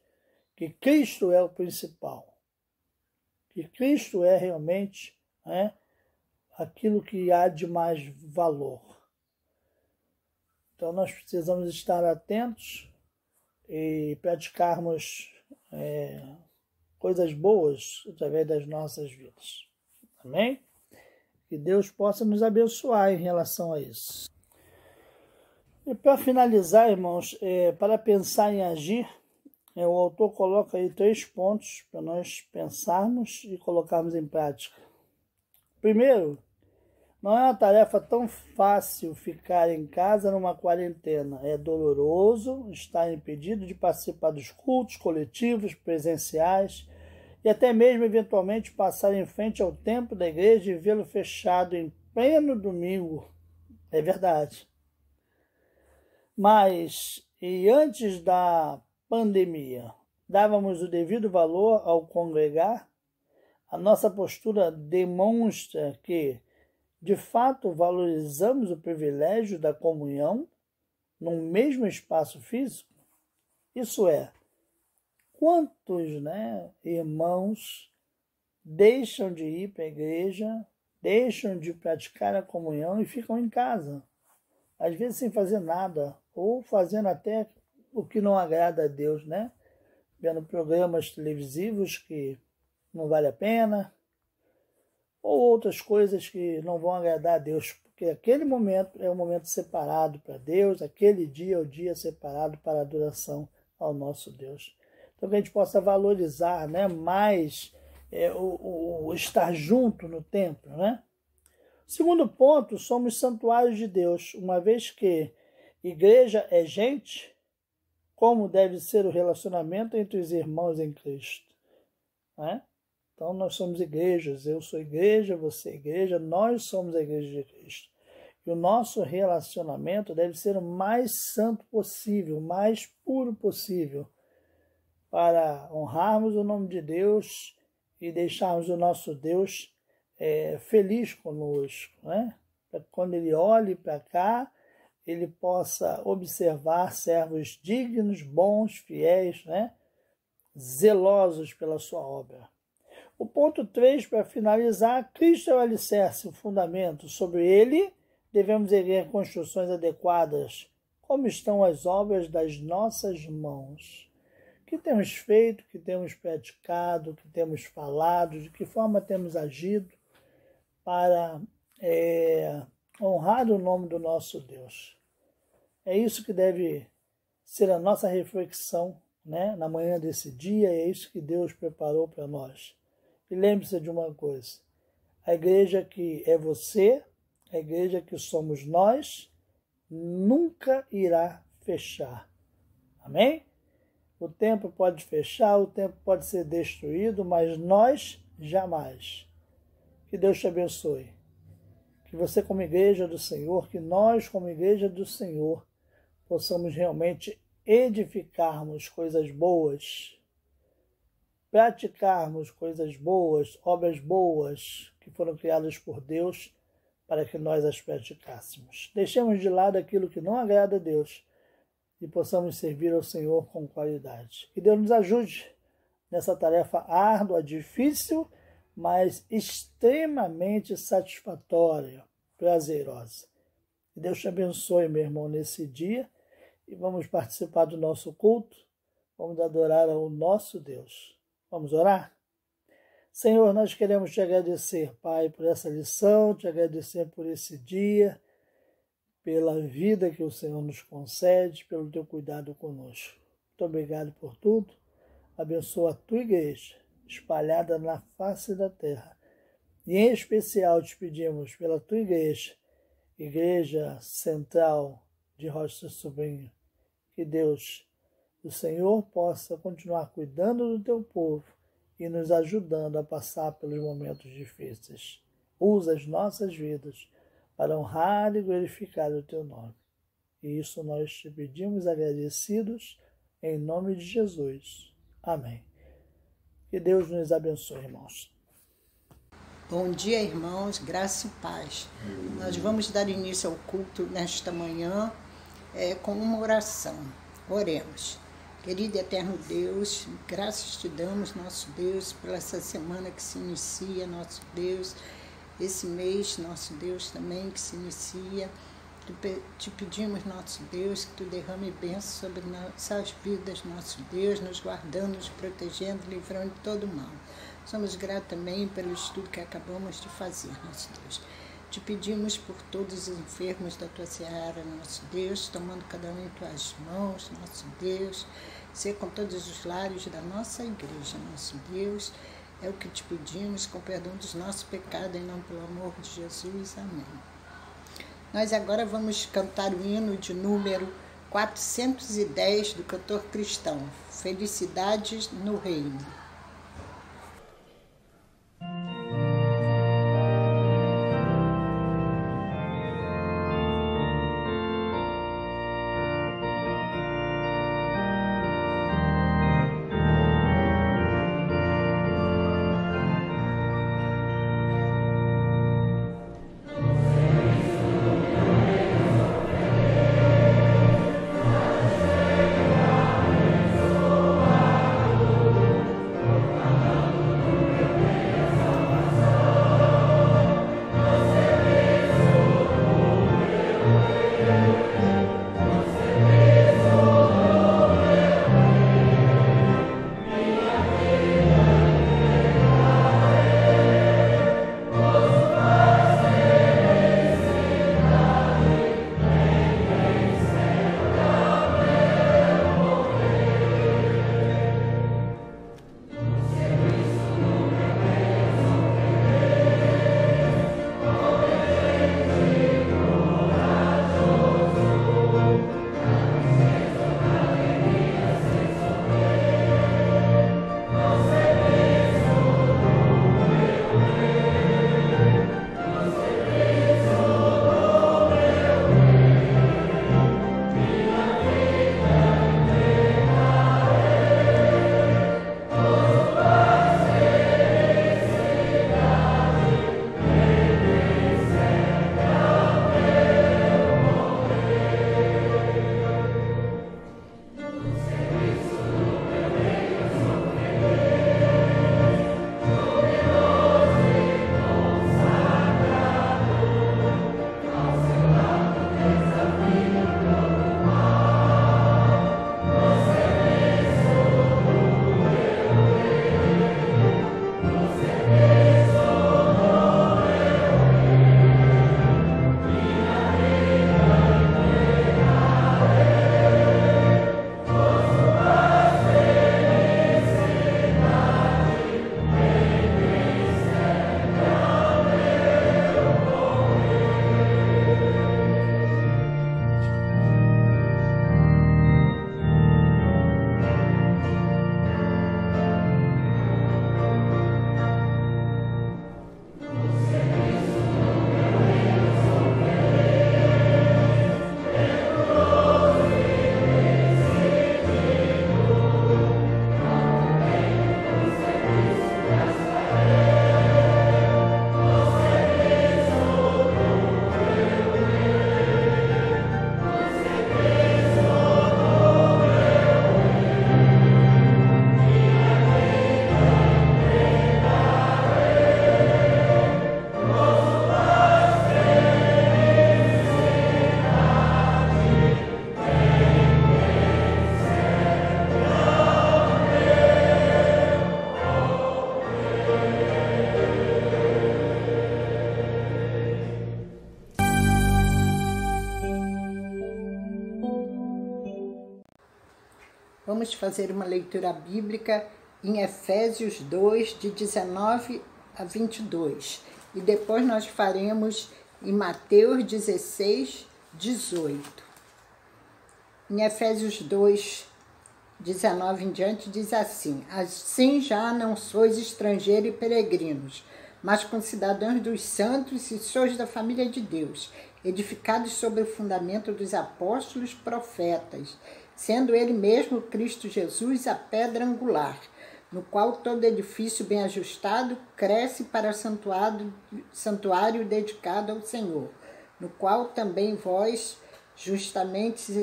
que Cristo é o principal. Que Cristo é realmente, né, aquilo que há de mais valor. Então nós precisamos estar atentos e praticarmos coisas boas através das nossas vidas. Amém? Que Deus possa nos abençoar em relação a isso. E para finalizar, irmãos, para pensar em agir, o autor coloca aí 3 pontos para nós pensarmos e colocarmos em prática. Primeiro, não é uma tarefa tão fácil ficar em casa numa quarentena. É doloroso estar impedido de participar dos cultos coletivos, presenciais, e até mesmo eventualmente passar em frente ao templo da igreja e vê-lo fechado em pleno domingo. É verdade. Mas, e antes da pandemia, dávamos o devido valor ao congregar? A nossa postura demonstra que, de fato, valorizamos o privilégio da comunhão num mesmo espaço físico? Isso é, quantos irmãos deixam de ir para a igreja, deixam de praticar a comunhão e ficam em casa, às vezes sem fazer nada, ou fazendo até o que não agrada a Deus, vendo programas televisivos que não vale a pena, ou outras coisas que não vão agradar a Deus, porque aquele momento é um momento separado para Deus, aquele dia é o dia separado para a adoração ao nosso Deus. Então que a gente possa valorizar mais o estar junto no templo. Segundo ponto, somos santuários de Deus, uma vez que igreja é gente, como deve ser o relacionamento entre os irmãos em Cristo. Então nós somos igrejas, eu sou igreja, você é igreja, nós somos a igreja de Cristo. E o nosso relacionamento deve ser o mais santo possível, o mais puro possível, para honrarmos o nome de Deus e deixarmos o nosso Deus feliz conosco, Para que quando Ele olhe para cá, Ele possa observar servos dignos, bons, fiéis, zelosos pela sua obra. O ponto 3, para finalizar, Cristo é o alicerce, o fundamento. Sobre ele, devemos erguer construções adequadas, como estão as obras das nossas mãos. O que temos feito, o que temos praticado, o que temos falado, de que forma temos agido para honrar o nome do nosso Deus. É isso que deve ser a nossa reflexão na manhã desse dia, é isso que Deus preparou para nós. E lembre-se de uma coisa, a igreja que é você, a igreja que somos nós, nunca irá fechar. Amém? O templo pode fechar, o templo pode ser destruído, mas nós jamais. Que Deus te abençoe. Que você como igreja do Senhor, que nós como igreja do Senhor, possamos realmente edificarmos coisas boas, praticarmos coisas boas, obras boas que foram criadas por Deus para que nós as praticássemos. Deixemos de lado aquilo que não agrada a Deus e possamos servir ao Senhor com qualidade. Que Deus nos ajude nessa tarefa árdua, difícil, mas extremamente satisfatória, prazerosa. Que Deus te abençoe, meu irmão, nesse dia e vamos participar do nosso culto, vamos adorar ao nosso Deus. Vamos orar? Senhor, nós queremos te agradecer, Pai, por essa lição, te agradecer por esse dia, pela vida que o Senhor nos concede, pelo teu cuidado conosco. Muito obrigado por tudo. Abençoa a tua igreja, espalhada na face da terra. E em especial te pedimos pela tua igreja, Igreja Central de Rocha Sobrinho, que Deus, o Senhor, possa continuar cuidando do teu povo e nos ajudando a passar pelos momentos difíceis. Usa as nossas vidas para honrar e glorificar o teu nome. E isso nós te pedimos agradecidos em nome de Jesus. Amém. Que Deus nos abençoe, irmãos. Bom dia, irmãos, graça e paz. Nós vamos dar início ao culto nesta manhã com uma oração. Oremos. Querido e eterno Deus, graças te damos, nosso Deus, pela essa semana que se inicia, nosso Deus, esse mês, nosso Deus, também que se inicia. Te pedimos, nosso Deus, que tu derrame bênçãos sobre nossas vidas, nosso Deus, nos guardando, nos protegendo, livrando de todo mal. Somos gratos também pelo estudo que acabamos de fazer, nosso Deus. Te pedimos por todos os enfermos da tua seara, nosso Deus, tomando cada um em tuas mãos, nosso Deus. Ser com todos os lares da nossa igreja, nosso Deus. É o que te pedimos, com perdão dos nossos pecados, em nome pelo amor de Jesus. Amém. Nós agora vamos cantar o hino de número 410 do cantor cristão, Felicidades no Reino. vamos fazer uma leitura bíblica em Efésios 2, de 19 a 22. E depois nós faremos em Mateus 16, 18. Em Efésios 2, 19 em diante, diz assim: assim já não sois estrangeiros e peregrinos, mas concidadãos dos santos e sois da família de Deus, edificados sobre o fundamento dos apóstolos e profetas, sendo ele mesmo Cristo Jesus a pedra angular, no qual todo edifício bem ajustado cresce para santuário dedicado ao Senhor, no qual também vós justamente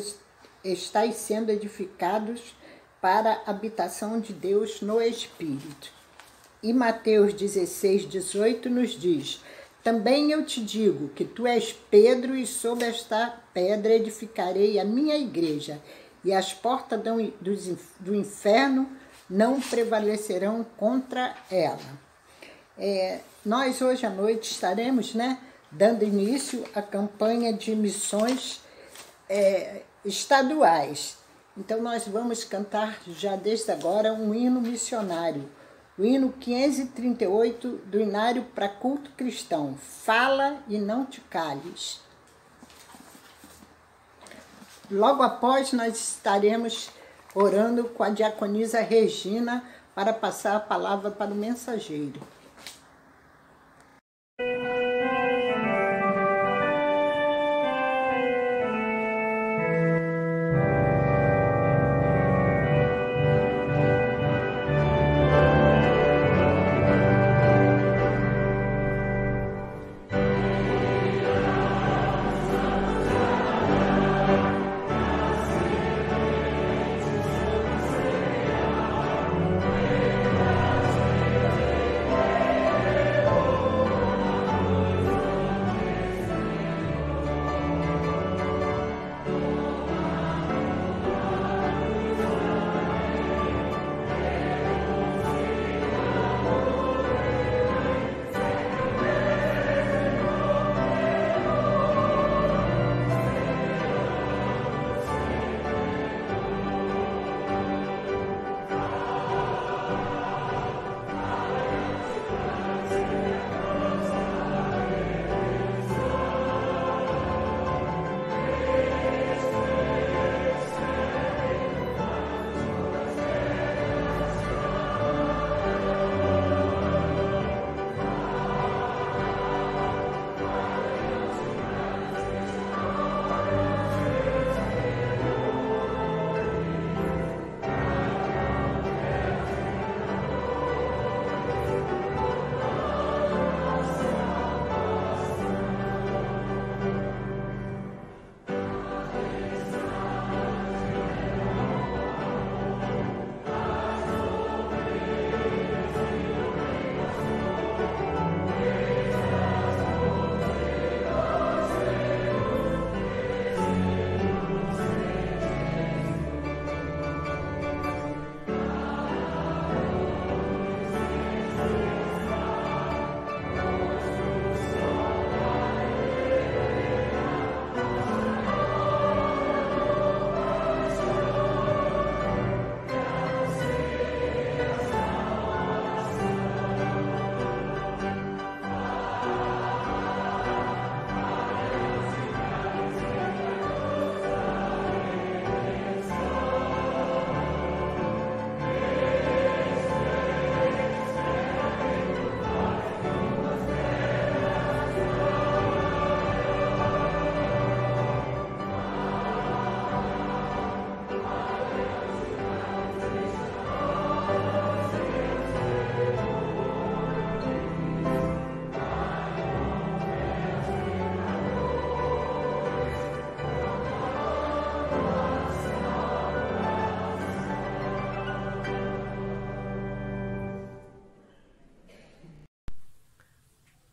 estáis sendo edificados para a habitação de Deus no Espírito. E Mateus 16, 18 nos diz: também eu te digo que tu és Pedro, e sobre esta pedra edificarei a minha igreja, e as portas do inferno não prevalecerão contra ela. Nós hoje à noite estaremos, dando início à campanha de missões estaduais. Então nós vamos cantar já desde agora um hino missionário, o hino 538 do Inário para Culto Cristão, Fala e Não Te Cales. Logo após nós estaremos orando com a diaconisa Regina para passar a palavra para o mensageiro.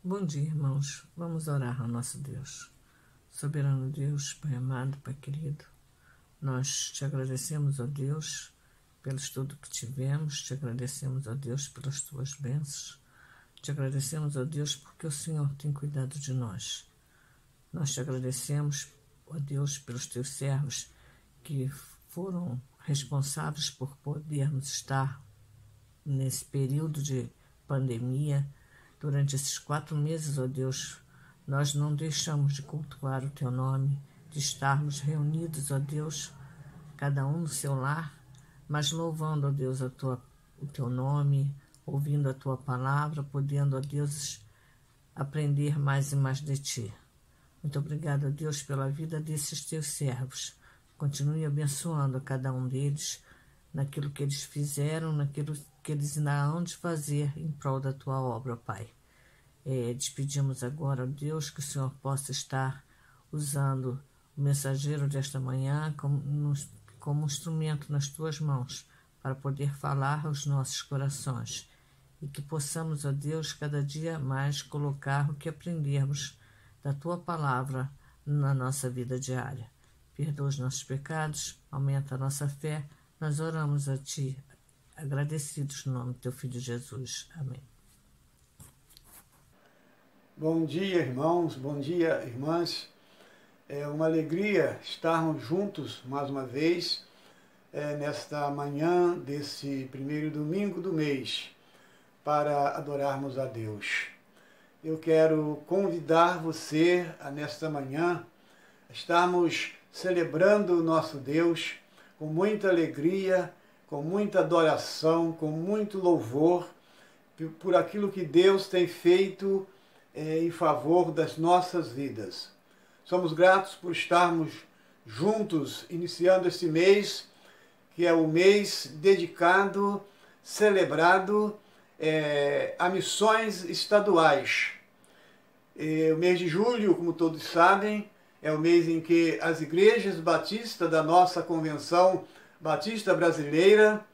Bom dia, irmãos. Vamos orar ao nosso Deus. Soberano Deus, Pai amado, Pai querido, nós te agradecemos, ó Deus, pelo estudo que tivemos, te agradecemos, ó Deus, pelas tuas bênçãos, te agradecemos, ó Deus, porque o Senhor tem cuidado de nós. Nós te agradecemos, ó Deus, pelos teus servos que foram responsáveis por podermos estar nesse período de pandemia. Durante esses 4 meses, ó Deus, nós não deixamos de cultuar o Teu nome, de estarmos reunidos, ó Deus, cada um no seu lar, mas louvando, ó Deus, o Teu nome, ouvindo a Tua palavra, podendo, ó Deus, aprender mais e mais de Ti. Muito obrigada, Deus, pela vida desses Teus servos. Continue abençoando a cada um deles, naquilo que eles fizeram, naquilo que eles ainda hão de fazer em prol da Tua obra, Pai. Despedimos agora, Deus, que o Senhor possa estar usando o mensageiro desta manhã como instrumento nas Tuas mãos, para poder falar aos nossos corações. E que possamos, ó Deus, cada dia mais colocar o que aprendermos da Tua palavra na nossa vida diária. Perdoa os nossos pecados, aumenta a nossa fé. Nós oramos a Ti, agradecidos no nome do Teu Filho Jesus. Amém. Bom dia, irmãos, bom dia, irmãs. É uma alegria estarmos juntos mais uma vez nesta manhã desse primeiro domingo do mês para adorarmos a Deus. Eu quero convidar você nesta manhã a estarmos celebrando o nosso Deus com muita alegria, com muita adoração, com muito louvor por aquilo que Deus tem feito em favor das nossas vidas. Somos gratos por estarmos juntos, iniciando esse mês, que é o mês dedicado, celebrado a missões estaduais. O mês de julho, como todos sabem, é o mês em que as igrejas batistas da nossa Convenção Batista Brasileira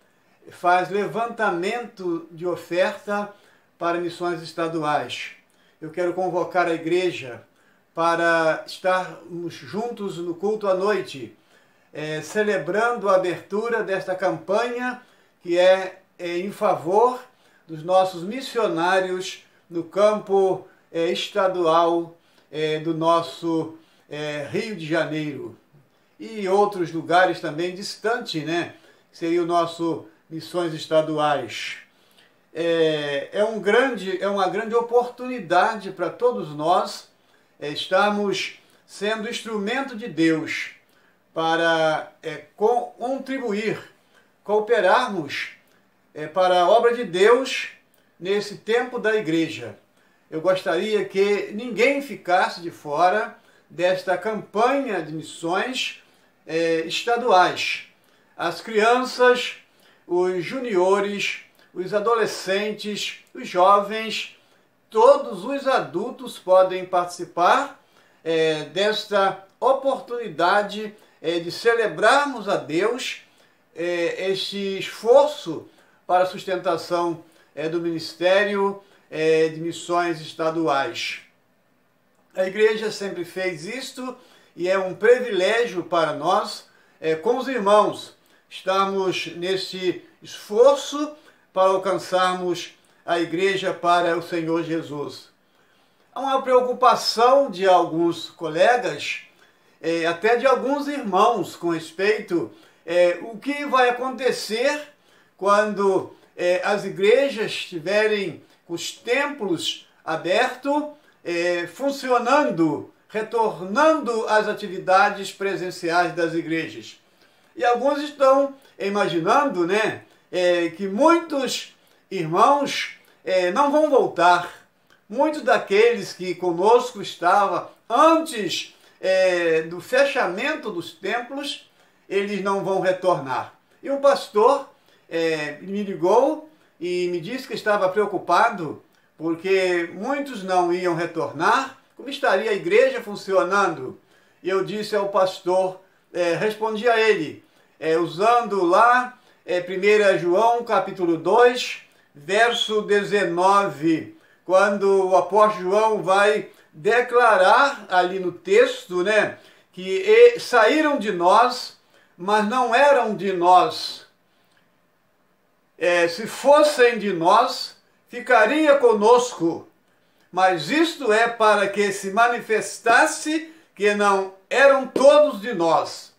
faz levantamento de oferta para missões estaduais. Eu quero convocar a igreja para estarmos juntos no culto à noite, celebrando a abertura desta campanha que é em favor dos nossos missionários no campo estadual do nosso Rio de Janeiro e outros lugares também distantes, né? Seria o nosso Missões Estaduais. É uma grande oportunidade para todos nós estarmos sendo instrumento de Deus para contribuir, cooperarmos para a obra de Deus nesse tempo da igreja. Eu gostaria que ninguém ficasse de fora desta campanha de missões estaduais. As crianças, os juniores, os adolescentes, os jovens, todos os adultos podem participar desta oportunidade de celebrarmos a Deus este esforço para a sustentação do Ministério de Missões Estaduais. A igreja sempre fez isto e é um privilégio para nós, com os irmãos, estarmos nesse esforço para alcançarmos a igreja para o Senhor Jesus. Há uma preocupação de alguns colegas, até de alguns irmãos, com respeito o que vai acontecer quando as igrejas estiverem com os templos abertos, funcionando, retornando às atividades presenciais das igrejas. E alguns estão imaginando, né, que muitos irmãos não vão voltar. Muitos daqueles que conosco estavam antes do fechamento dos templos, eles não vão retornar. E um pastor me ligou e me disse que estava preocupado porque muitos não iam retornar. Como estaria a igreja funcionando? E eu disse ao pastor, respondi a ele, usando lá 1 João capítulo 2, verso 19, quando o apóstolo João vai declarar ali no texto, né, que saíram de nós, mas não eram de nós. Se fossem de nós, ficaria conosco, mas isto é para que se manifestasse que não eram todos de nós.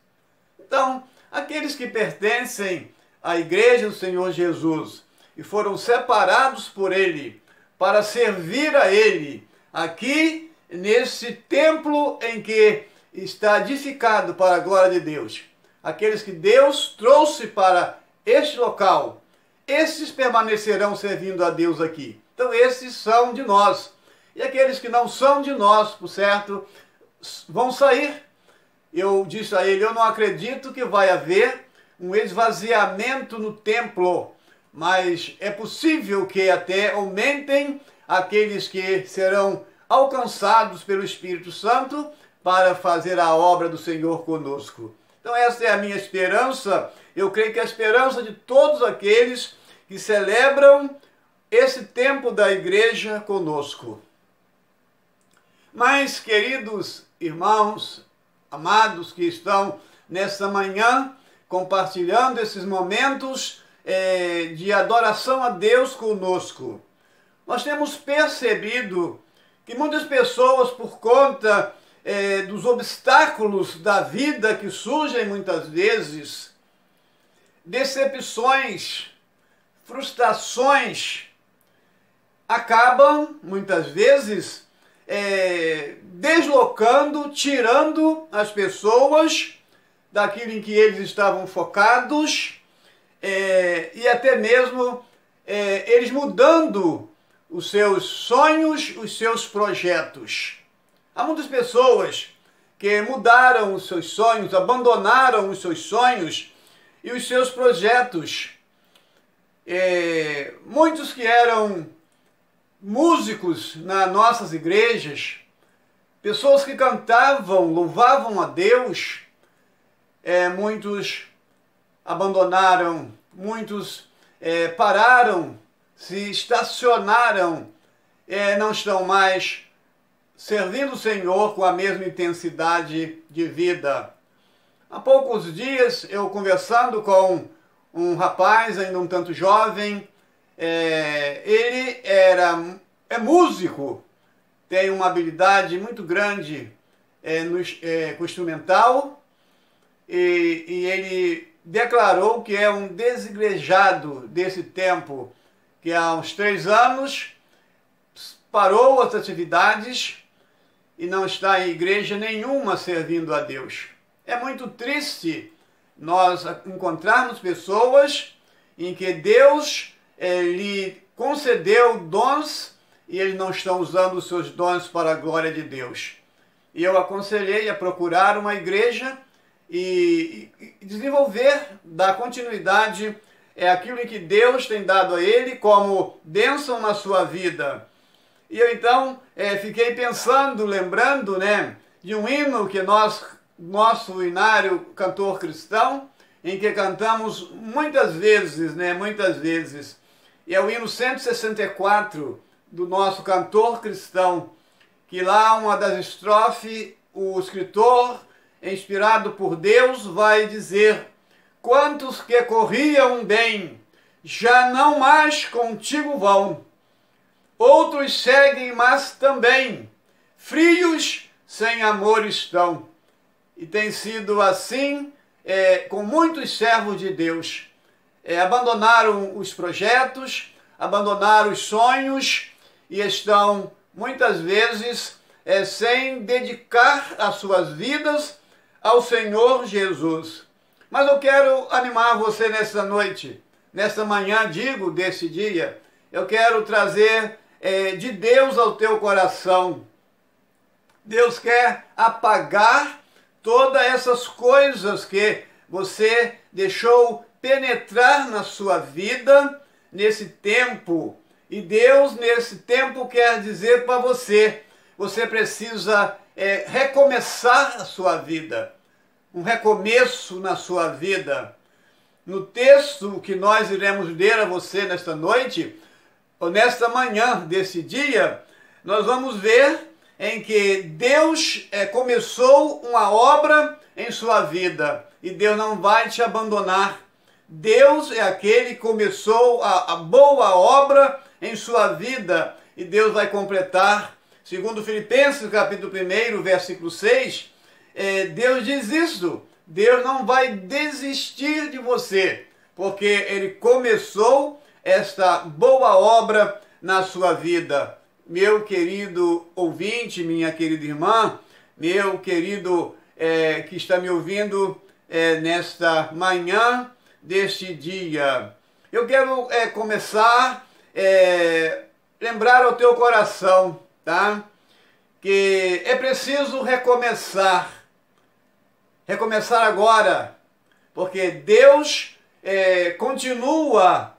Então, aqueles que pertencem à Igreja do Senhor Jesus e foram separados por Ele para servir a Ele aqui nesse templo em que está edificado para a glória de Deus. Aqueles que Deus trouxe para este local, esses permanecerão servindo a Deus aqui. Então esses são de nós. E aqueles que não são de nós, por certo, vão sair. Eu disse a ele, eu não acredito que vai haver um esvaziamento no templo, mas é possível que até aumentem aqueles que serão alcançados pelo Espírito Santo para fazer a obra do Senhor conosco. Então essa é a minha esperança. Eu creio que a esperança de todos aqueles que celebram esse tempo da igreja conosco. Mas, queridos irmãos, amados que estão nessa manhã compartilhando esses momentos de adoração a Deus conosco, nós temos percebido que muitas pessoas, por conta dos obstáculos da vida que surgem muitas vezes, decepções, frustrações, acabam muitas vezes deslocando, tirando as pessoas daquilo em que eles estavam focados e até mesmo eles mudando os seus sonhos, os seus projetos. Há muitas pessoas que mudaram os seus sonhos, abandonaram os seus sonhos e os seus projetos. Muitos que eram músicos nas nossas igrejas, pessoas que cantavam, louvavam a Deus, muitos abandonaram, muitos pararam, se estacionaram, não estão mais servindo o Senhor com a mesma intensidade de vida. Há poucos dias, eu conversando com um rapaz, ainda um tanto jovem, ele é músico, tem uma habilidade muito grande com o instrumental, e ele declarou que é um desigrejado desse tempo, que há uns 3 anos parou as atividades e não está em igreja nenhuma servindo a Deus. É muito triste nós encontrarmos pessoas em que Deus lhe concedeu dons e eles não estão usando os seus dons para a glória de Deus. E eu aconselhei a procurar uma igreja e desenvolver, dar continuidade aquilo em que Deus tem dado a ele como bênção na sua vida. E eu então fiquei pensando, lembrando, de um hino que nosso hinário cantor cristão, em que cantamos muitas vezes, muitas vezes. E é o hino 164 do nosso cantor cristão, que lá uma das estrofes, o escritor, inspirado por Deus, vai dizer: quantos que corriam bem, já não mais contigo vão. Outros seguem, mas também frios, sem amor estão. E tem sido assim com muitos servos de Deus. Abandonaram os projetos, abandonaram os sonhos e estão muitas vezes sem dedicar as suas vidas ao Senhor Jesus. Mas eu quero animar você nessa noite, nessa manhã, desse dia. Eu quero trazer de Deus ao teu coração. Deus quer apagar todas essas coisas que você deixou penetrar na sua vida nesse tempo. E Deus, nesse tempo, quer dizer para você, você precisa recomeçar a sua vida. Um recomeço na sua vida. No texto que nós iremos ler a você nesta noite, ou nesta manhã desse dia, nós vamos ver em que Deus começou uma obra em sua vida e Deus não vai te abandonar. Deus é aquele que começou a boa obra em sua vida e Deus vai completar. Segundo Filipenses, capítulo 1, versículo 6, Deus diz isso, Deus não vai desistir de você, porque Ele começou esta boa obra na sua vida. Meu querido ouvinte, minha querida irmã, meu querido que está me ouvindo nesta manhã deste dia. Eu quero começar lembrar ao teu coração, tá? Que é preciso recomeçar agora, porque Deus continua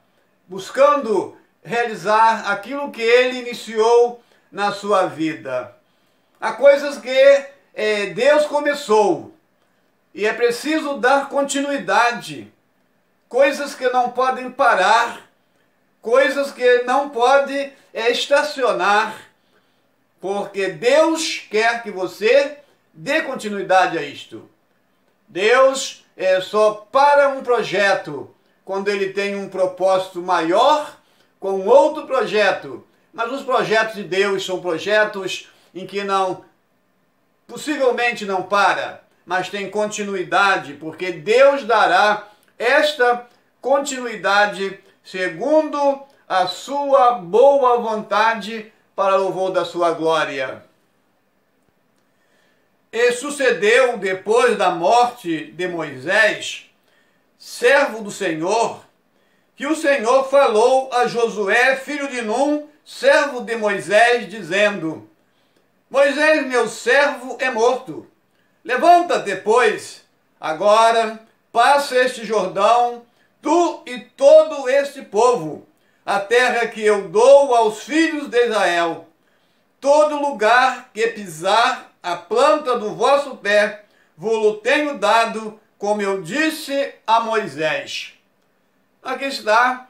buscando realizar aquilo que Ele iniciou na sua vida. Há coisas que Deus começou e é preciso dar continuidade, coisas que não podem parar, coisas que não podem estacionar, porque Deus quer que você dê continuidade a isto. Deus só para um projeto quando Ele tem um propósito maior com outro projeto. Mas os projetos de Deus são projetos em que possivelmente não para, mas tem continuidade, porque Deus dará esta continuidade segundo a sua boa vontade para louvor da sua glória. E sucedeu depois da morte de Moisés, servo do Senhor, que o Senhor falou a Josué, filho de Num, servo de Moisés, dizendo: Moisés, meu servo, é morto. Levanta-te, pois, agora, passa este Jordão, tu e todo este povo, a terra que eu dou aos filhos de Israel. Todo lugar que pisar a planta do vosso pé, vou-lo tenho dado, como eu disse a Moisés. Aqui está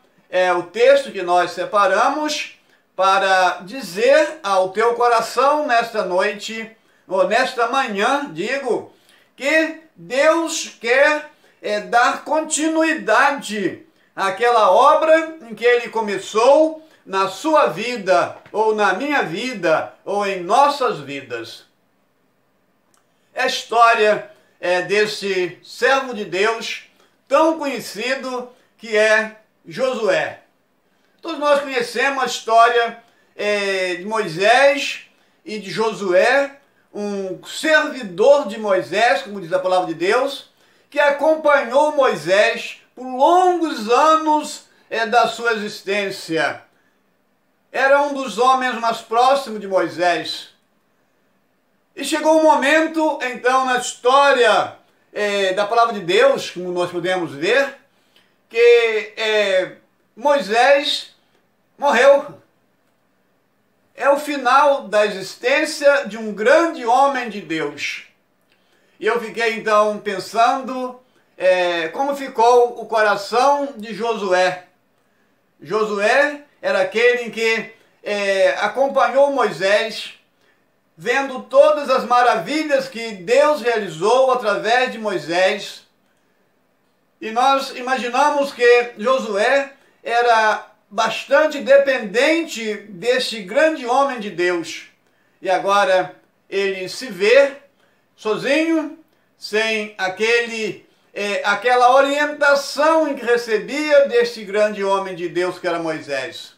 o texto que nós separamos para dizer ao teu coração nesta noite, ou nesta manhã, digo, que Deus quer dar continuidade àquela obra em que Ele começou na sua vida, ou na minha vida, ou em nossas vidas. A história desse servo de Deus, tão conhecido, que é Josué. Todos nós conhecemos a história de Moisés e de Josué, um servidor de Moisés, como diz a palavra de Deus, que acompanhou Moisés por longos anos da sua existência. Era um dos homens mais próximos de Moisés. E chegou um momento, então, na história da palavra de Deus, como nós podemos ver, que Moisés morreu. É o final da existência de um grande homem de Deus. E eu fiquei então pensando como ficou o coração de Josué. Josué era aquele que acompanhou Moisés, vendo todas as maravilhas que Deus realizou através de Moisés. E nós imaginamos que Josué era bastante dependente desse grande homem de Deus. E agora ele se vê sozinho, sem aquela orientação em que recebia desse grande homem de Deus que era Moisés.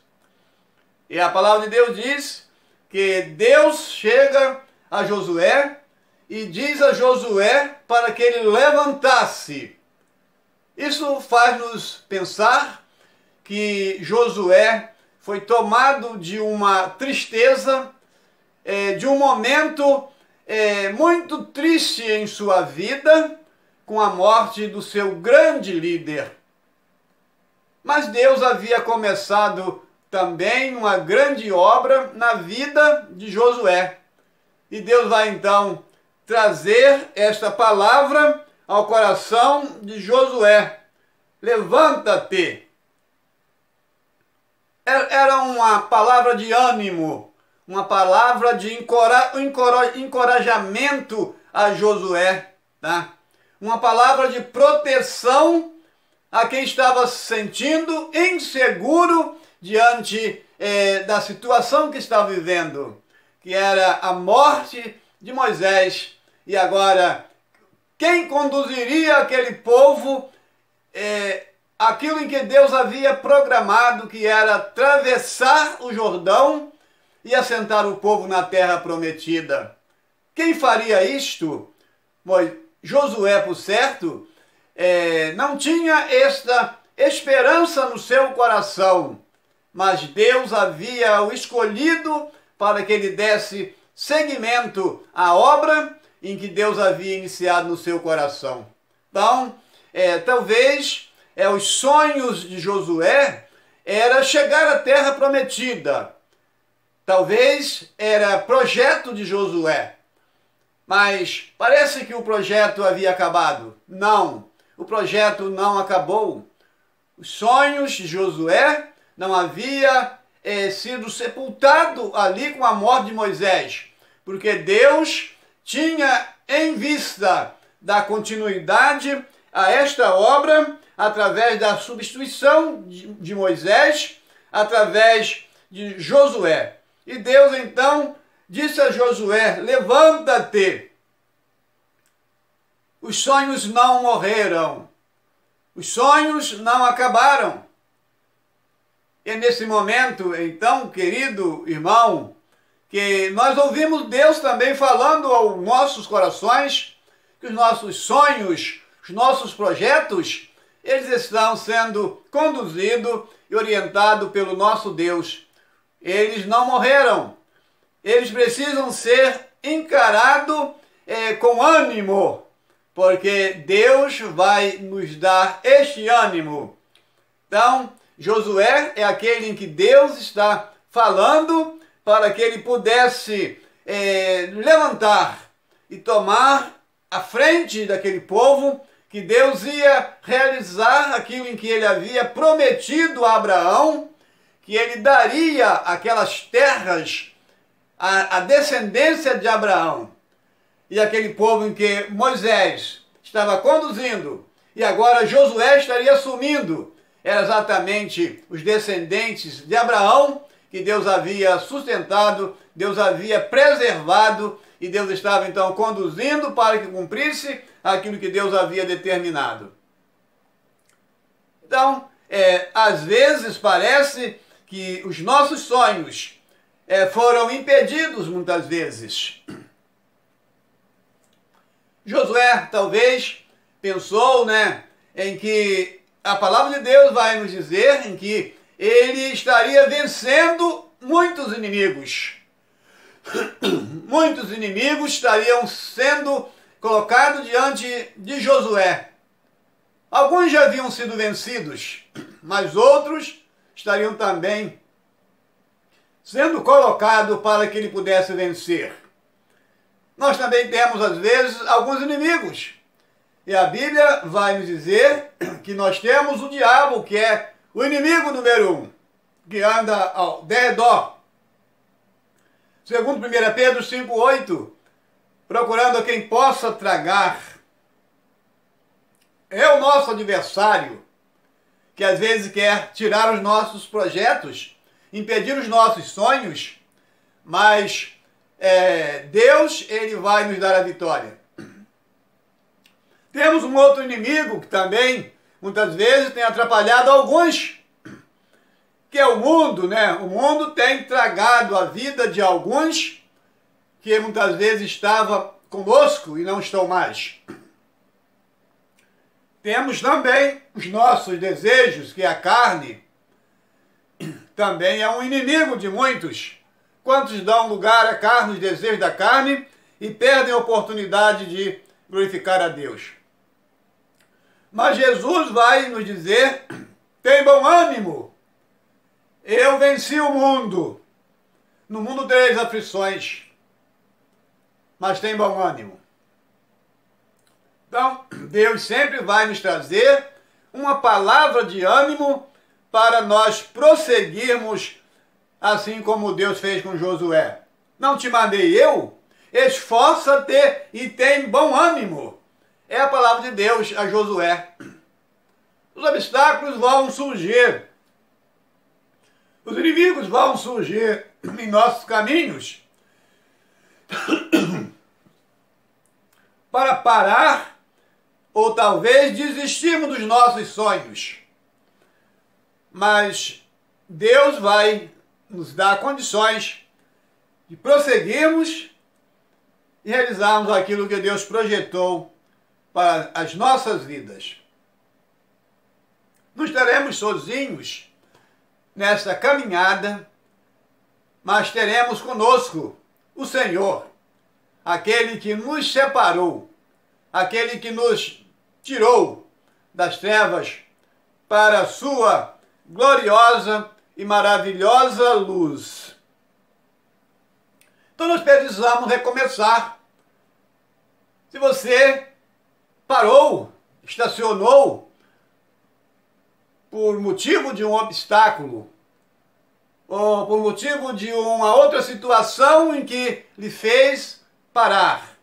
E a palavra de Deus diz que Deus chega a Josué e diz a Josué para que ele levantasse. Isso faz-nos pensar que Josué foi tomado de uma tristeza, de um momento muito triste em sua vida, com a morte do seu grande líder. Mas Deus havia começado também uma grande obra na vida de Josué. E Deus vai então trazer esta palavra ao coração de Josué. Levanta-te. Era uma palavra de ânimo, uma palavra de encorajamento a Josué, tá? Uma palavra de proteção a quem estava se sentindo inseguro diante da situação que estava vivendo, que era a morte de Moisés, e agora quem conduziria aquele povo aquilo em que Deus havia programado, que era atravessar o Jordão e assentar o povo na terra prometida. Quem faria isto? Josué, por certo, não tinha esta esperança no seu coração, mas Deus havia o escolhido para que ele desse seguimento à obra em que Deus havia iniciado no seu coração. Então, talvez os sonhos de Josué era chegar à terra prometida. Talvez era projeto de Josué. Mas parece que o projeto havia acabado. Não, o projeto não acabou. Os sonhos de Josué não havia sido sepultado ali com a morte de Moisés, porque Deus tinha em vista da continuidade a esta obra através da substituição de Moisés, através de Josué. E Deus então disse a Josué: levanta-te. Os sonhos não morreram. Os sonhos não acabaram. E é nesse momento, então, querido irmão, que nós ouvimos Deus também falando aos nossos corações que os nossos sonhos, os nossos projetos, eles estão sendo conduzidos e orientados pelo nosso Deus. Eles não morreram. Eles precisam ser encarados com ânimo, porque Deus vai nos dar este ânimo. Então, Josué é aquele em que Deus está falando para que ele pudesse levantar e tomar a frente daquele povo, que Deus ia realizar aquilo em que ele havia prometido a Abraão, que ele daria aquelas terras à descendência de Abraão. E aquele povo em que Moisés estava conduzindo e agora Josué estaria assumindo, era exatamente os descendentes de Abraão que Deus havia sustentado, Deus havia preservado e Deus estava então conduzindo para que cumprisse aquilo que Deus havia determinado. Então, às vezes parece que os nossos sonhos foram impedidos muitas vezes. Josué talvez pensou, em que a palavra de Deus vai nos dizer em que ele estaria vencendo muitos inimigos. Muitos inimigos estariam sendo colocados diante de Josué. Alguns já haviam sido vencidos, mas outros estariam também sendo colocados para que ele pudesse vencer. Nós também temos, às vezes, alguns inimigos. E a Bíblia vai nos dizer que nós temos o diabo, que é o inimigo número 1, que anda ao derredor. Segundo 1 Pedro 5,8, procurando a quem possa tragar. É o nosso adversário, que às vezes quer tirar os nossos projetos, impedir os nossos sonhos, mas Deus, ele vai nos dar a vitória. Temos um outro inimigo que também, muitas vezes, tem atrapalhado alguns, que é o mundo, O mundo tem tragado a vida de alguns que muitas vezes estavam conosco e não estão mais. Temos também os nossos desejos, que é a carne, também é um inimigo de muitos. Quantos dão lugar à carne, os desejos da carne, e perdem a oportunidade de glorificar a Deus. Mas Jesus vai nos dizer: tem bom ânimo, eu venci o mundo. No mundo tereis aflições, mas tem bom ânimo. Então, Deus sempre vai nos trazer uma palavra de ânimo para nós prosseguirmos, assim como Deus fez com Josué. Não te mandei eu? Esforça-te e tem bom ânimo. É a palavra de Deus a Josué. Os obstáculos vão surgir. Os inimigos vão surgir em nossos caminhos para parar ou talvez desistimos dos nossos sonhos. Mas Deus vai nos dar condições de prosseguirmos e realizarmos aquilo que Deus projetou para as nossas vidas. Não estaremos sozinhos nesta caminhada, mas teremos conosco o Senhor, aquele que nos separou, aquele que nos tirou das trevas para a sua gloriosa e maravilhosa luz. Então nós precisamos recomeçar. Se você parou, estacionou por motivo de um obstáculo, ou por motivo de uma outra situação em que lhe fez parar,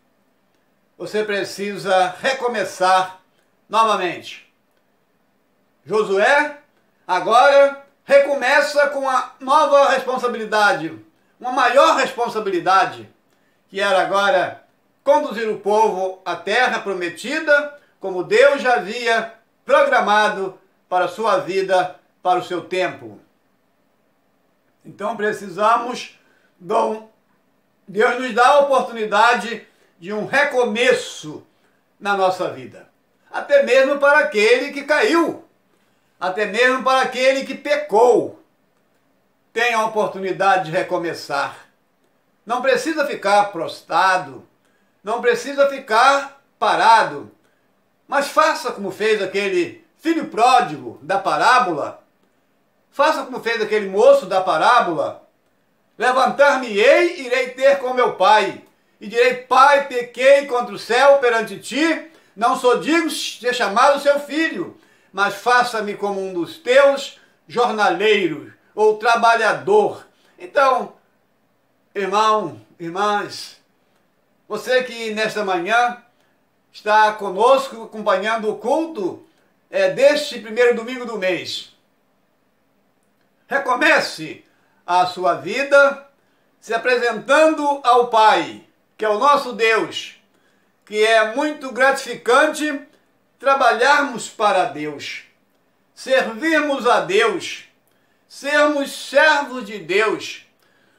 você precisa recomeçar novamente. Josué agora recomeça com uma nova responsabilidade, uma maior responsabilidade, que era agora conduzir o povo à terra prometida, como Deus já havia programado para a sua vida, para o seu tempo. Então precisamos, Deus nos dá a oportunidade de um recomeço na nossa vida. Até mesmo para aquele que caiu, até mesmo para aquele que pecou. Tem a oportunidade de recomeçar. Não precisa ficar prostrado, não precisa ficar parado, mas faça como fez aquele filho pródigo da parábola, faça como fez aquele moço da parábola. Levantar-me-ei, irei ter com meu pai, e direi: Pai, pequei contra o céu perante ti, não sou digno de ser chamado seu filho, mas faça-me como um dos teus jornaleiros, ou trabalhador. Então, irmão, irmãs, você que nesta manhã está conosco acompanhando o culto deste primeiro domingo do mês, recomece a sua vida se apresentando ao Pai, que é o nosso Deus, que é muito gratificante trabalharmos para Deus, servirmos a Deus, sermos servos de Deus,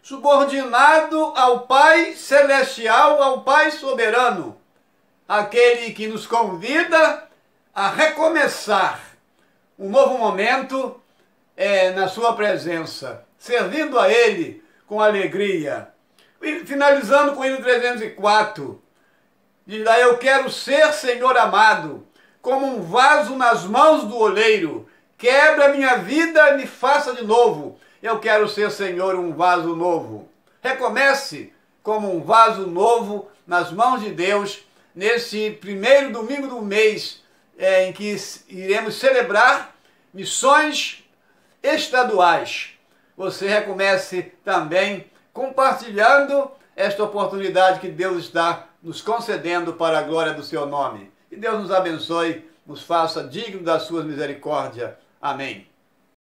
subordinado ao Pai Celestial, ao Pai Soberano, aquele que nos convida a recomeçar um novo momento na sua presença, servindo a Ele com alegria. E finalizando com o hino 304, diz lá: eu quero ser, Senhor amado, como um vaso nas mãos do oleiro, quebra minha vida e me faça de novo. Eu quero ser, Senhor, um vaso novo. Recomece como um vaso novo nas mãos de Deus, nesse primeiro domingo do mês, em que iremos celebrar missões estaduais. Você recomece também compartilhando esta oportunidade que Deus está nos concedendo para a glória do seu nome. Que Deus nos abençoe, nos faça digno das suas misericórdias. Amém.